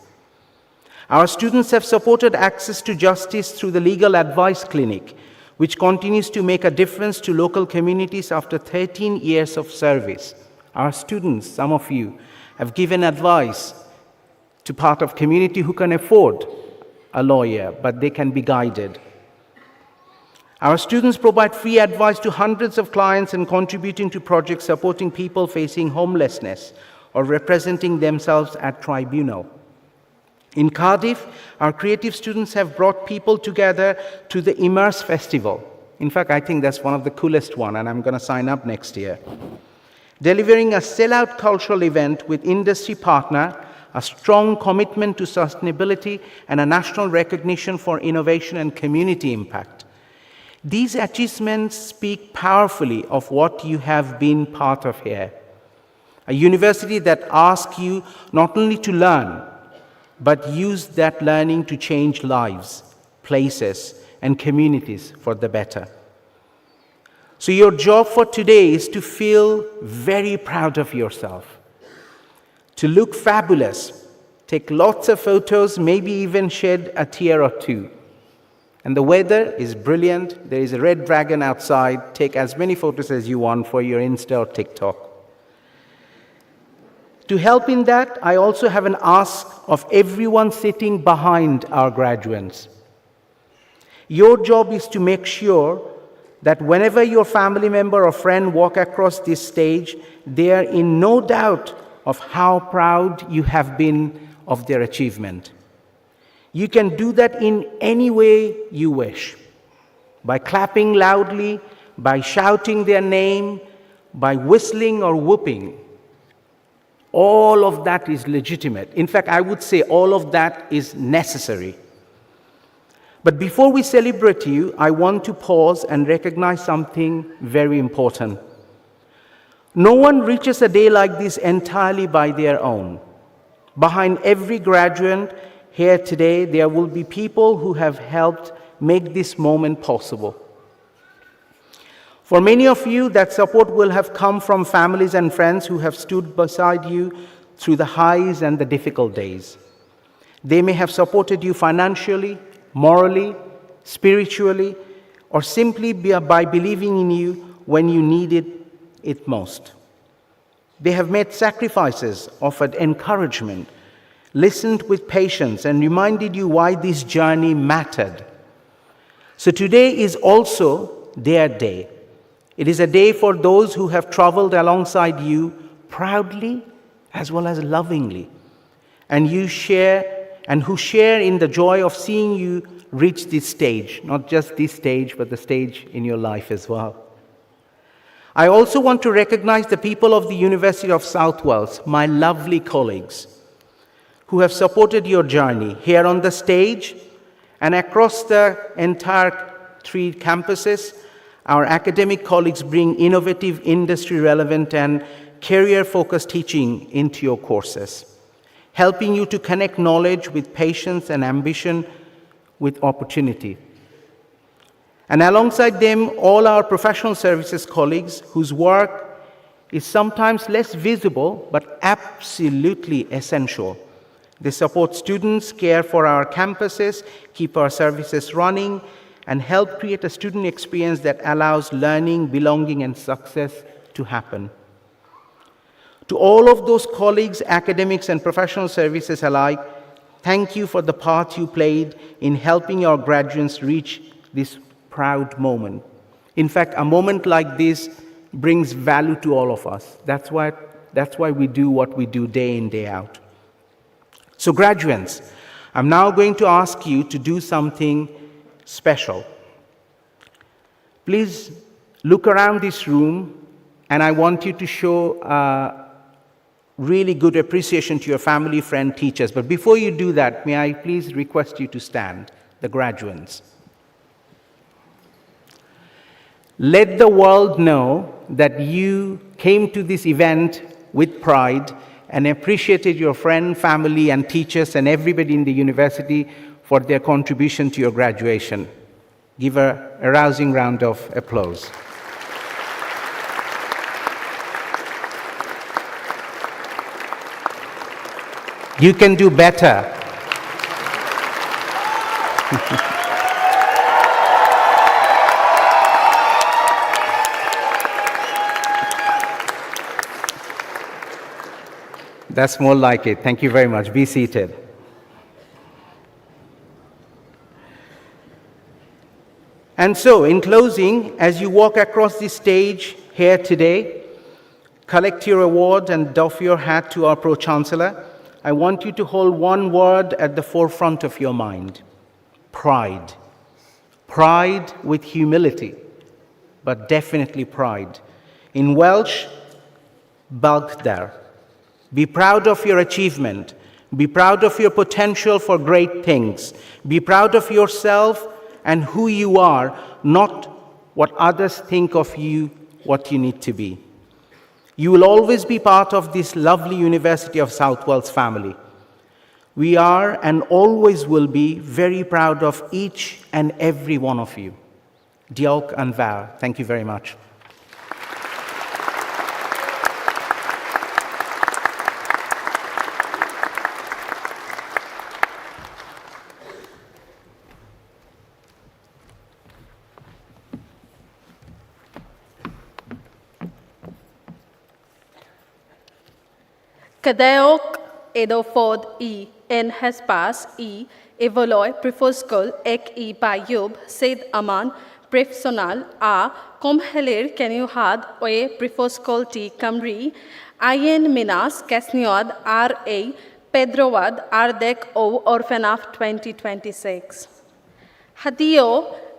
Our students have supported access to justice through the Legal Advice Clinic, which continues to make a difference to local communities after 13 years of service. Our students, some of you, have given advice to part of community who can afford a lawyer, but they can be guided. Our students provide free advice to hundreds of clients and contributing to projects supporting people facing homelessness or representing themselves at tribunal. In Cardiff, our creative students have brought people together to the Immerse Festival. In fact, I think that's one of the coolest ones, and I'm going to sign up next year. Delivering a sellout cultural event with industry partner, a strong commitment to sustainability, and a national recognition for innovation and community impact. These achievements speak powerfully of what you have been part of here. A university that asks you not only to learn, but use that learning to change lives, places, and communities for the better. So your job for today is to feel very proud of yourself, to look fabulous, take lots of photos, maybe even shed a tear or two. And the weather is brilliant. There is a red dragon outside. Take as many photos as you want for your Insta or TikTok. To help in that, I also have an ask of everyone sitting behind our graduates. Your job is to make sure that whenever your family member or friend walk across this stage, they are in no doubt of how proud you have been of their achievement. You can do that in any way you wish, by clapping loudly, by shouting their name, by whistling or whooping. All of that is legitimate. In fact, I would say all of that is necessary. But before we celebrate you, I want to pause and recognize something very important. No one reaches a day like this entirely by their own. Behind every graduate here today, there will be people who have helped make this moment possible. For many of you, that support will have come from families and friends who have stood beside you through the highs and the difficult days. They may have supported you financially, morally, spiritually, or simply by believing in you when you needed it most. They have made sacrifices, offered encouragement, listened with patience, and reminded you why this journey mattered. So today is also their day. It is a day for those who have traveled alongside you proudly as well as lovingly, and who share in the joy of seeing you reach this stage, not just this stage, but the stage in your life as well. I also want to recognize the people of the University of South Wales, my lovely colleagues, who have supported your journey here on the stage and across the entire 3 campuses. Our academic colleagues bring innovative, industry-relevant, and career-focused teaching into your courses, helping you to connect knowledge with patience and ambition with opportunity. And alongside them, all our professional services colleagues whose work is sometimes less visible but absolutely essential. They support students, care for our campuses, keep our services running, and help create a student experience that allows learning, belonging, and success to happen. To all of those colleagues, academics, and professional services alike, thank you for the part you played in helping our graduates reach this proud moment. In fact, a moment like this brings value to all of us. That's why we do what we do day in, day out. So graduates, I'm now going to ask you to do something special. Please look around this room, and I want you to show really good appreciation to your family, friend, teachers. But before you do that, may I please request you to stand, the graduates. Let the world know that you came to this event with pride and appreciated your friend, family, and teachers and everybody in the university for their contribution to your graduation. Give a rousing round of applause. You can do better. That's more like it. Thank you very much. Be seated. And so, in closing, as you walk across the stage here today, collect your award and doff your hat to our Pro-Chancellor, I want you to hold one word at the forefront of your mind: pride. Pride with humility, but definitely pride. In Welsh, balgdar. Be proud of your achievement. Be proud of your potential for great things. Be proud of yourself and who you are, not what others think of you, what you need to be. You will always be part of this lovely University of South Wales family. We are and always will be very proud of each and every one of you. Diolch yn fawr. Thank you very much. Cadewch iddo fod I yn hesbas I evoloi prifysgol ec I baiwb sydd yma'n briffsonal a cwmhelir genywhad o'i prifysgol di Cymru a'n minas Nghasnewydd ar ei pedrowad ardeg o Orffennaf 2026. Hadio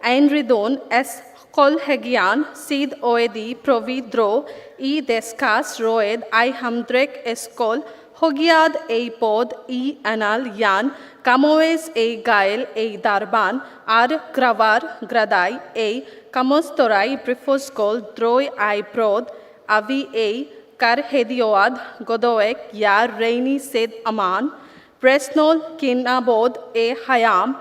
ein ryddwn ysgolheigion sydd wedi profi dro I ddysgas roedd ei hymdrech ysgol hogiad ei bod I ynnal iawn gamwys ei gael ei darban ar gyfer gradau ei cymwystorau prifysgol drwy ei brod a fi ei garhedioad godoeg i'r rheini sydd yma'n bresnol cynabod ei hayam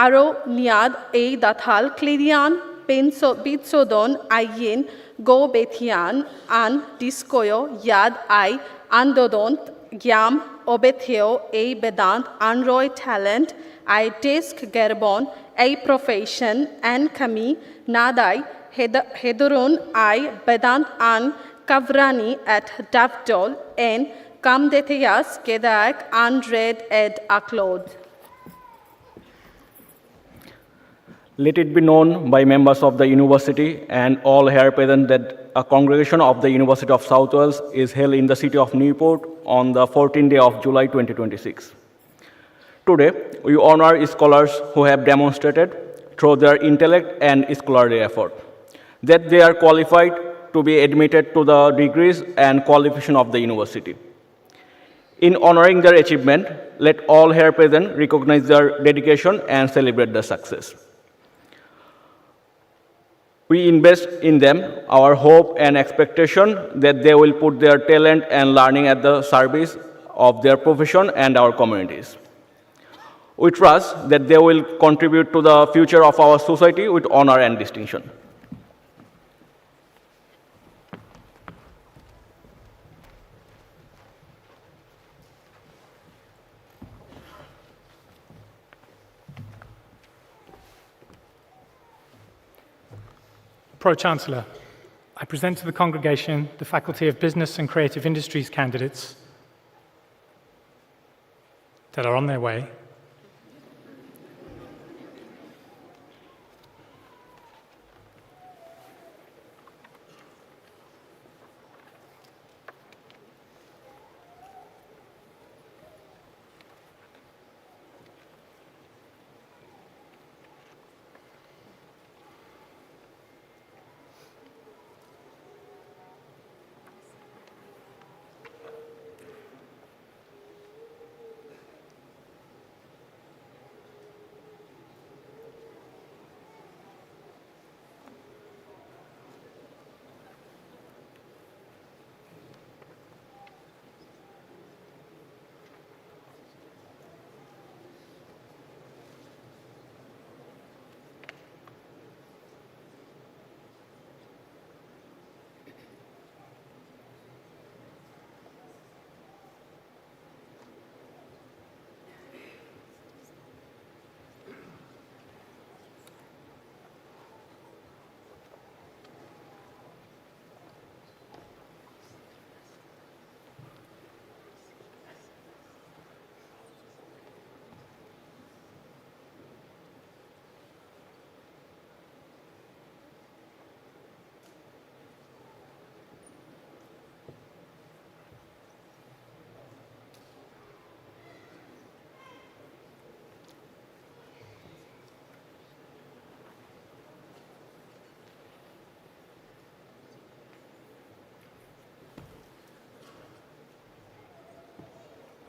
aroniad ei datal clidian bydsodon ein gobethian an disgoio iad ei andodont giam obethio ei bedant anroi talent ei disg gerbon ei profession en cami nadai hedurun ei bedant an cyfrannu et dafdol en gamdethias gydag andred ed aclod. Let it be known by members of the university and all here present that a congregation of the University of South Wales is held in the city of Newport on the 14th day of July 2026. Today, we honor scholars who have demonstrated through their intellect and scholarly effort that they are qualified to be admitted to the degrees and qualification of the university. In honoring their achievement, let all here present recognize their dedication and celebrate their success. We invest in them our hope and expectation that they will put their talent and learning at the service of their profession and our communities. We trust that they will contribute to the future of our society with honor and distinction. Pro-Chancellor, I present to the congregation the Faculty of Business and Creative Industries candidates that are on their way.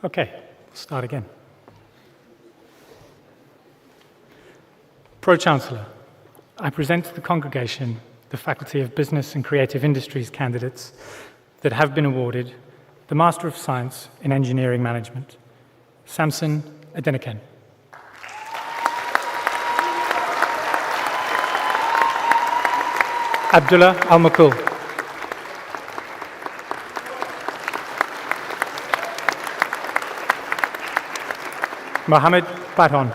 Okay, we'll start again. Pro-Chancellor, I present to the congregation the Faculty of Business and Creative Industries candidates that have been awarded the Master of Science in Engineering Management. Samson Adeneken. Abdullah Al-Makul. Mohammed Paton.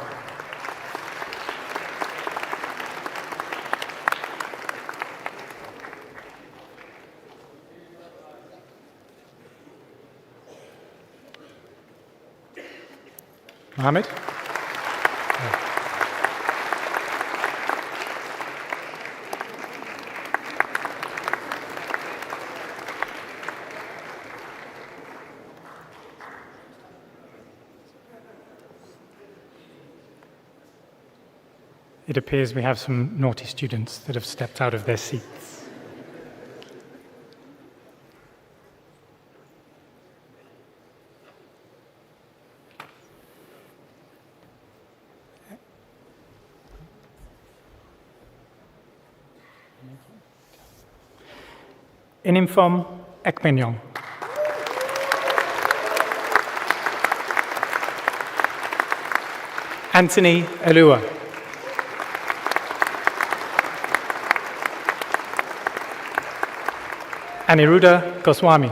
Mohammed? It appears we have some naughty students that have stepped out of their seats. Inimfom Ekpenyong. Anthony Elua. Aniruddha Goswami.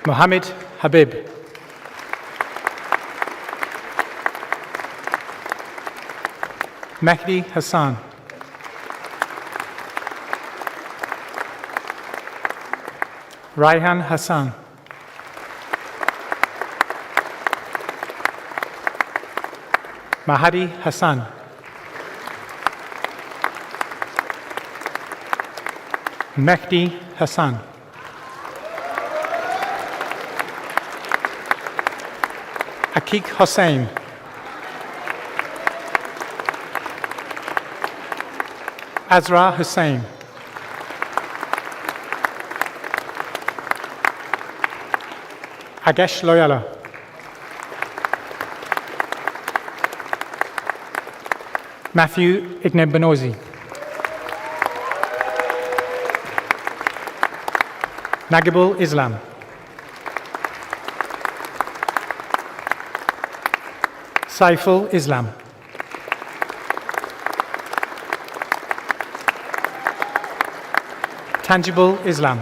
Mohammed Habib. Mehdi Hassan. Raihan Hassan. Mahadi Hassan. Mehdi Hassan. Akik Hossain. Azra Hussain. Agesh Loyola. Matthew Ignebanozi. Nagibul Islam. Saiful Islam. Tangible Islam.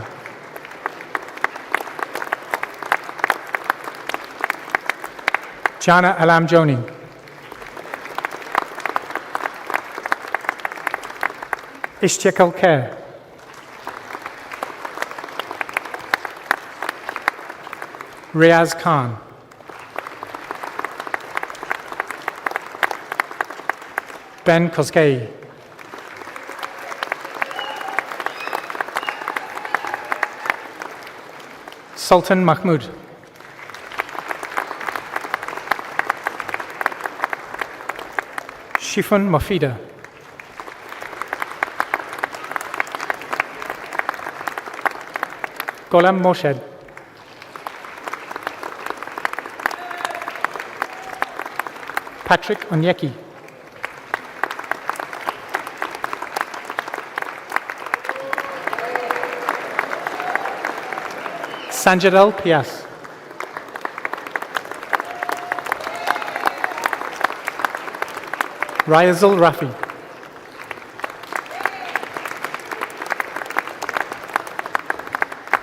Jana Alam Joni. Ishtiakal Kher. Riaz Khan. Ben Koskei. Sultan Mahmud. Shifun Mafida. Golam Moshed. Patrick Onyeki. Sanjadal Pias. Ryazul Rafi.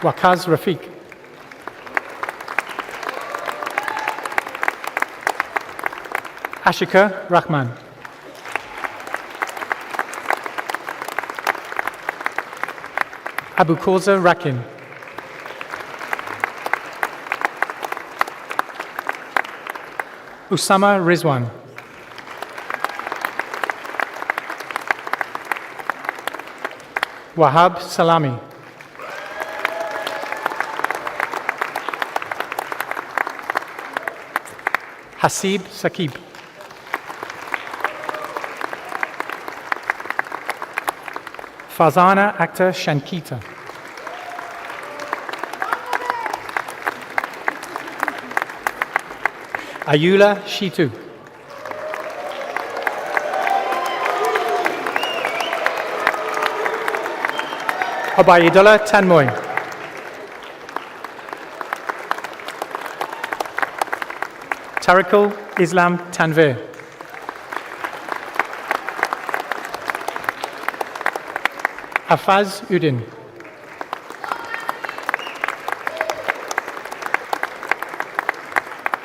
Wakaz Rafiq. Ashika Rahman. Abu Koza Rakin. Usama Rizwan. Wahab Salami. Hasib Sakib. Fazana Akhtar Shankita. Ayula Shitu. Obayidullah Tanmoy. Tariqul Islam Tanvir. Afaz Udin.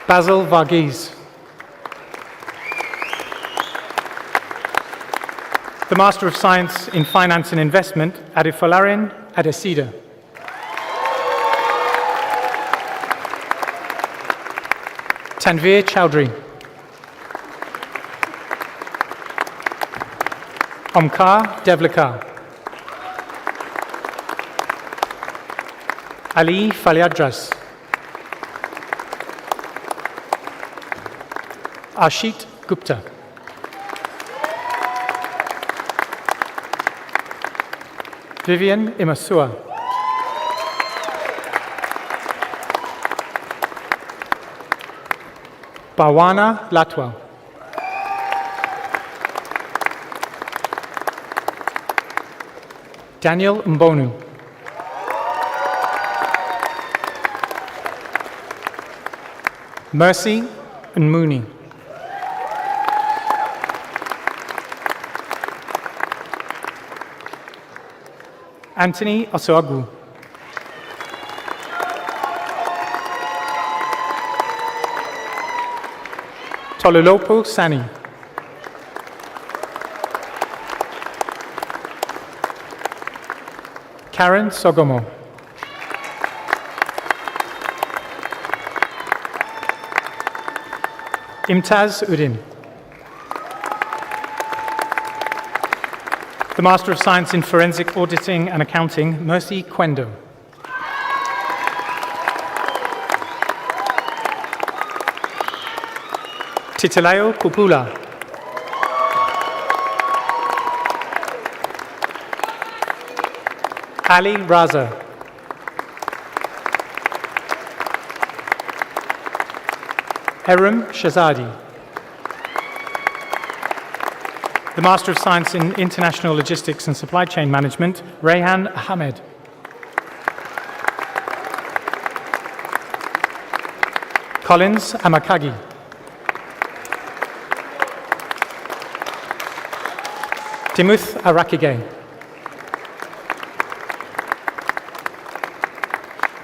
Basil Varghese. The Master of Science in Finance and Investment, Adifalarin Adesida. Tanvir Chowdhury. Omkar Devlikar. Ali Falyadras. Ashit Gupta. Vivian Imasua. Bawana Latwal. Daniel Mbonu. Mercy Nmuni. Anthony Osuagu. Tolulopo Sani. Karen Sogomo. Imtaz Udin. The Master of Science in Forensic Auditing and Accounting, Mercy Kwendo. Titilayo Kupula. Ali Raza. Erum Shazadi. The Master of Science in International Logistics and Supply Chain Management, Rayhan Ahmed. Collins Amakagi. Timuth Arakige.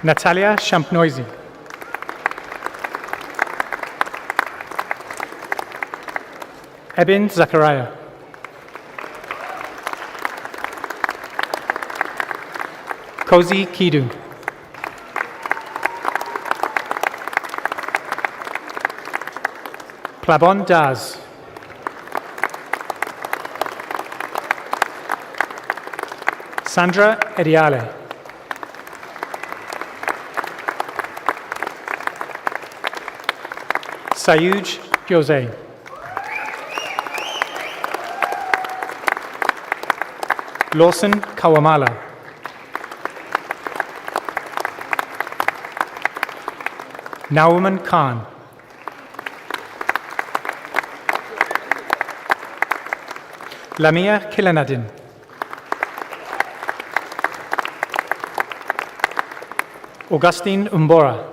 Natalia Champnoisy. Ebin Zachariah. Kozi Kidu. Plabon Daz. Sandra Ediale. Sayuj Jose. Lawson Kawamala. Nauman Khan. Lamia Kilanadin. Augustine Umbora.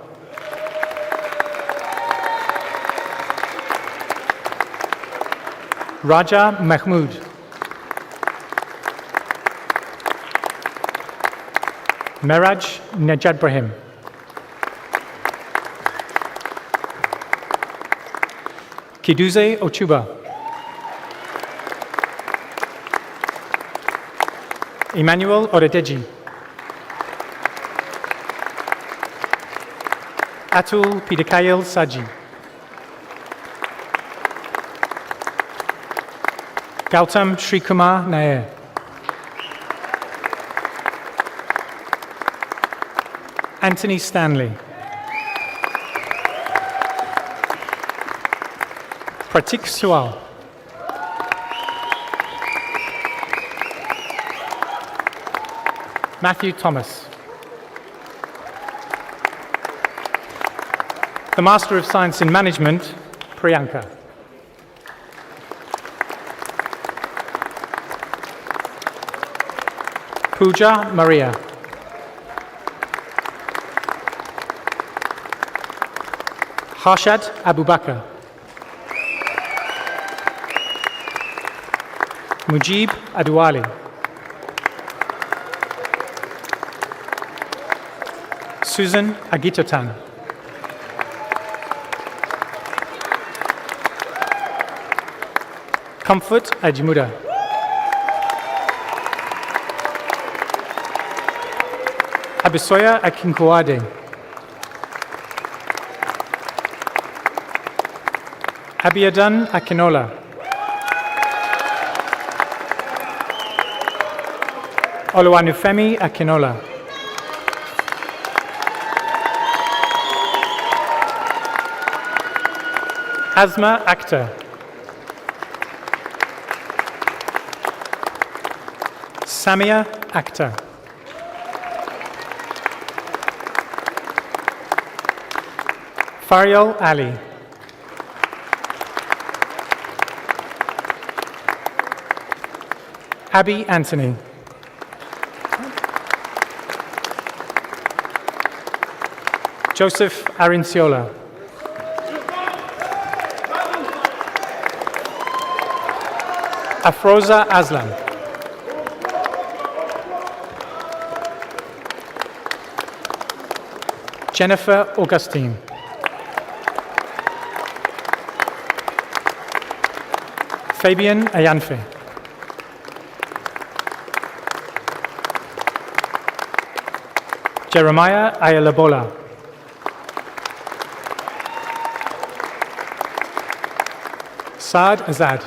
Raja Mahmood. Meraj Najad Brahim. Kiduze Ochuba. Emmanuel Oredeji. Atul Pidikayel Saji. Gautam Srikumar Nair. Anthony Stanley. Pratik Sual. Matthew Thomas. The Master of Science in Management, Priyanka. Pooja Maria. Harshad Abubakar. Mujib Adwali. Susan Agitotan. Comfort Ajimuda. Abisoya Akinkwade. Abiyadan Akinola. Oluwanufemi Akinola. Asma Akhtar. Samia Akhtar. Farial Ali. Abby Anthony. Joseph Arinciola. Afroza Aslan. Jennifer Augustine. Fabian Ayanfe. Jeremiah Ayalabola. Saad Azad.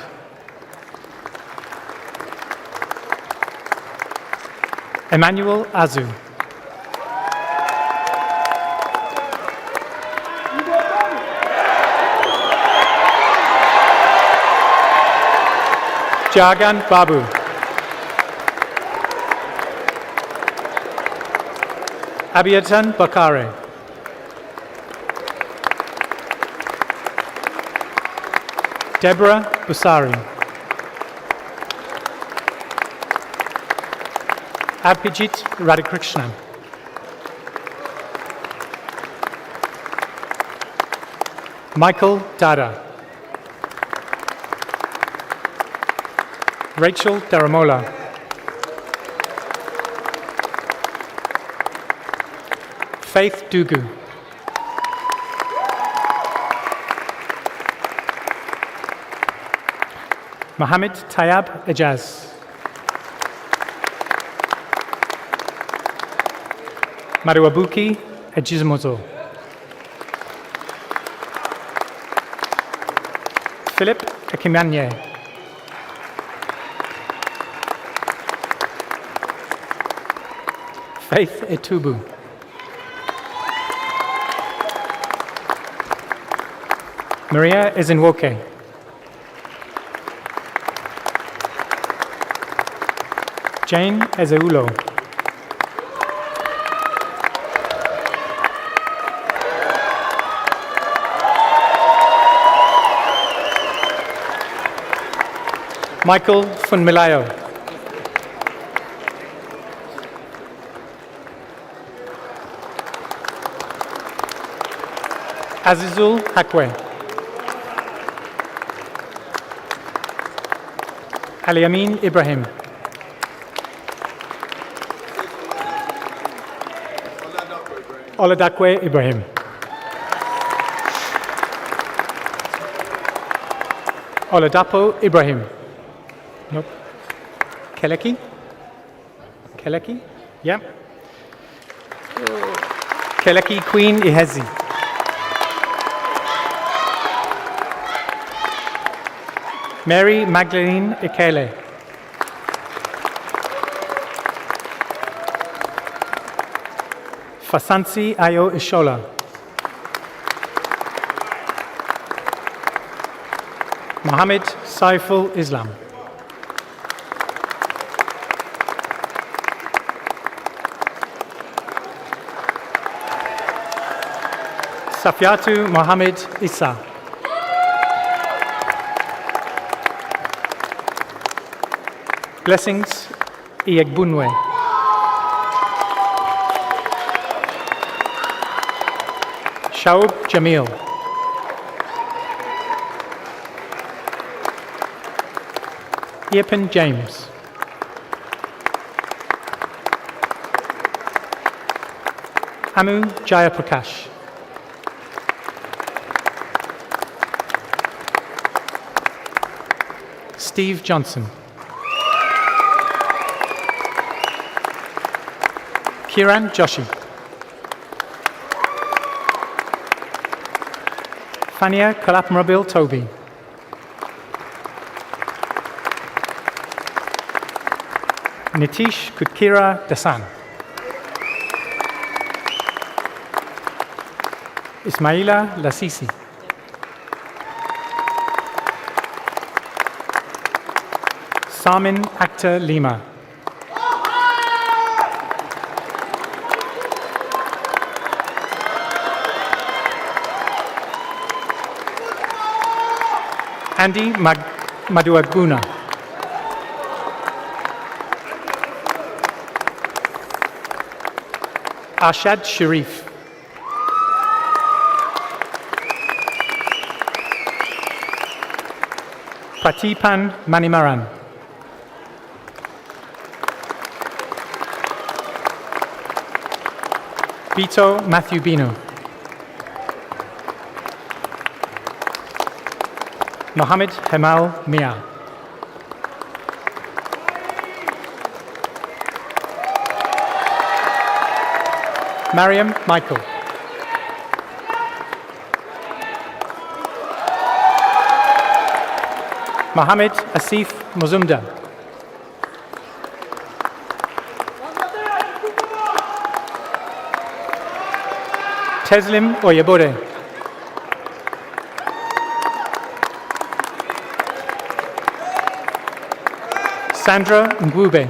Emmanuel Azu. Jagan Babu. Abiyatan Bakare. Deborah Busari. Abhijit Radhakrishnan. Michael Dada. Rachel Daramola. Faith Dugu. Mohammed Tayyab Ejaz. Maruabuki Ejizumoto. Philip Ekimanye. Faith Etubu. Maria Ezinwoke. Jane Ezeulo. Michael Funmilayo. Azizul Hakwe. Aliamin Ibrahim. Oladakwe Ibrahim. Oladapo Ibrahim. Nope. Keleki? Keleki? Yeah. Keleki Queen Ihezi. Mary Magdalene Ikele. Fasansi Ayo Ishola. Mohammed Saiful Islam. Safiatu Mohammed Issa. Blessings Iyegbunwe. Shaub Jamil. Iapin James. Amu Jayaprakash. Steve Johnson. Kiran Joshi. Fania Kalapmarabil Toby. Nitish Kutkira Dasan. Ismaila Lasisi. Samin Akhtar Lima. Andy Maduaguna. Arshad Sharif. Pratipan Manimaran. Vito Matthew Bino. Mohammed Hemal Mia. Mariam Michael. Mohammed Asif Muzumda. Teslim Oyebode. Sandra Ngwube.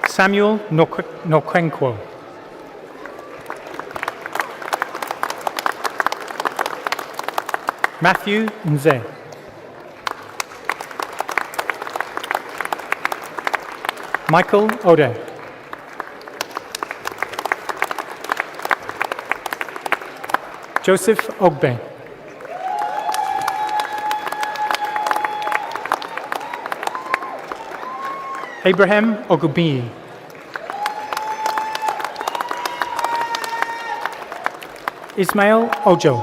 Samuel Nokwenkwo. Matthew Nze. Michael Ode. Joseph Ogbe. Abraham Ogubi. Ismail Ojo.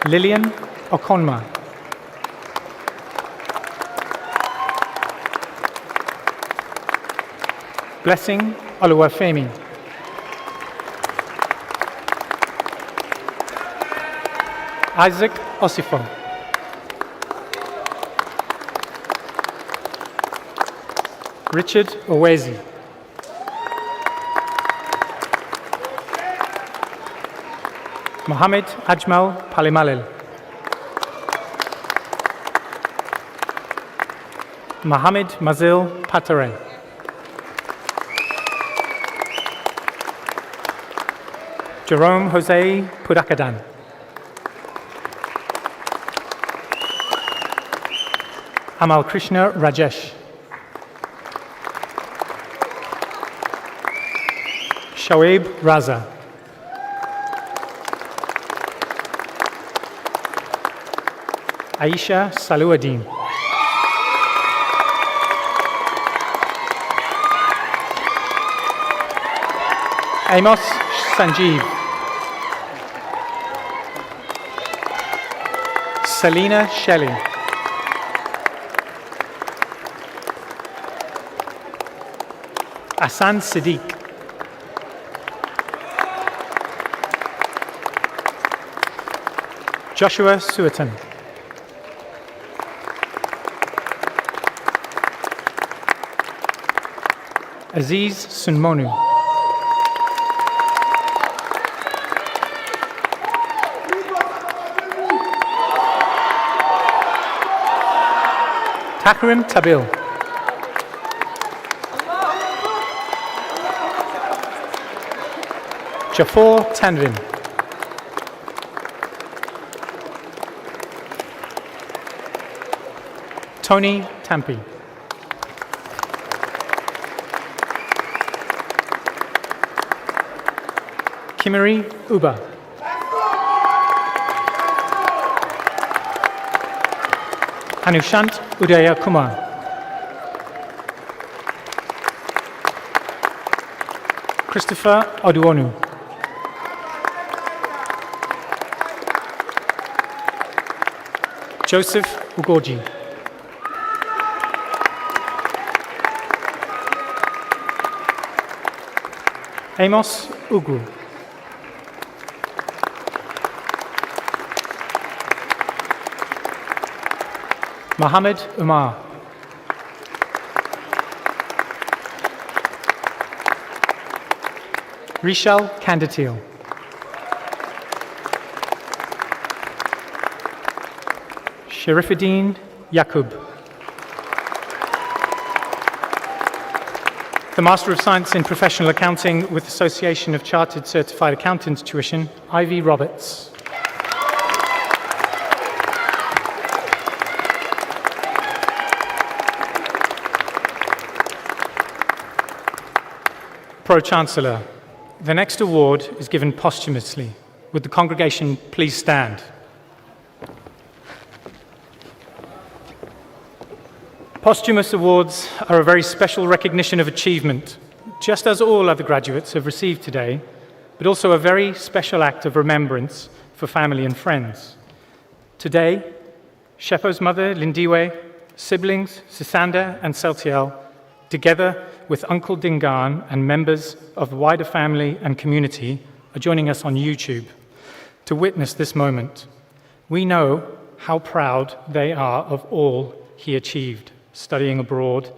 Lillian Okonma. Blessing Oluwafemi. Isaac Osifo. Richard Owezi. Mohammed Ajmal Palimalil. Mohammed Mazil Patare. Jerome Jose Purakadan. Amal Krishna Rajesh. Shoaib Raza. Aisha Saluadin. Amos Sanjeev. Selina Shelley. Asan Siddiq. Joshua Sueton. Aziz Sunmonu. Takrim Tabil. Jafar Tanvin. Tony Tampi. Kimari Uba. Anushant Udaya Kumar. Christopher Oduonu. Joseph Ugoji. Amos Ugu. Mohammed Umar. Rishal Kandatil. Sherifuddin Yaqub. The Master of Science in Professional Accounting with Association of Chartered Certified Accountants tuition, Ivy Roberts. Pro-Chancellor, the next award is given posthumously. Would the congregation please stand? Posthumous awards are a very special recognition of achievement, just as all other graduates have received today, but also a very special act of remembrance for family and friends. Today, Shepo's mother, Lindiwe, siblings, Sisanda and Seltiel, together with Uncle Dingan and members of the wider family and community, are joining us on YouTube to witness this moment. We know how proud they are of all he achieved, studying abroad,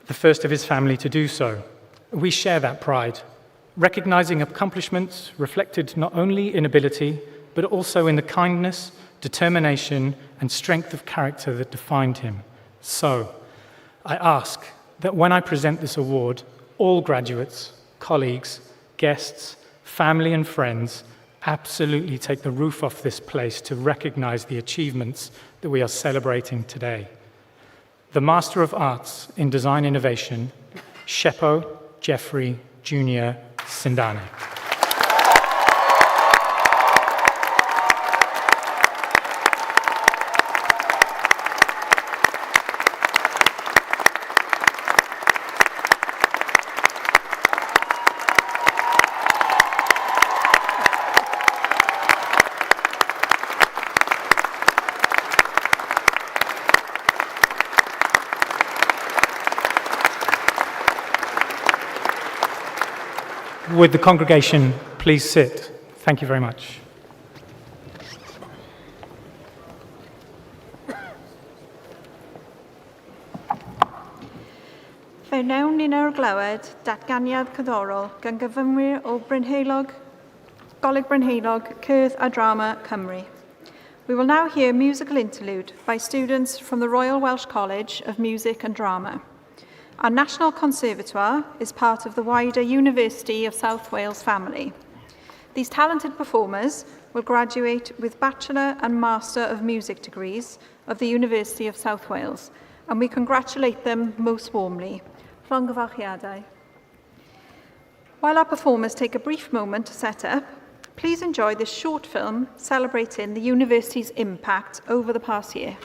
the first of his family to do so. We share that pride, recognizing accomplishments reflected not only in ability, but also in the kindness, determination, and strength of character that defined him. So, I ask that when I present this award, all graduates, colleagues, guests, family and friends absolutely take the roof off this place to recognize the achievements that we are celebrating today. The Master of Arts in Design Innovation, Shepo Jeffrey Jr. Sindane. Would the congregation please sit? Thank you very much. Fe wnawn ni nawr glywed datganiad cyddorol gan gyfynwyr o Goleg Brynheilog, Cyrdd a Drama Cymru. We will now hear a musical interlude by students from the Royal Welsh College of Music and Drama. Our National Conservatoire is part of the wider University of South Wales family. These talented performers will graduate with Bachelor and Master of Music degrees of the University of South Wales, and we congratulate them most warmly. Llongyfarchiadau. While our performers take a brief moment to set up, please enjoy this short film celebrating the university's impact over the past year.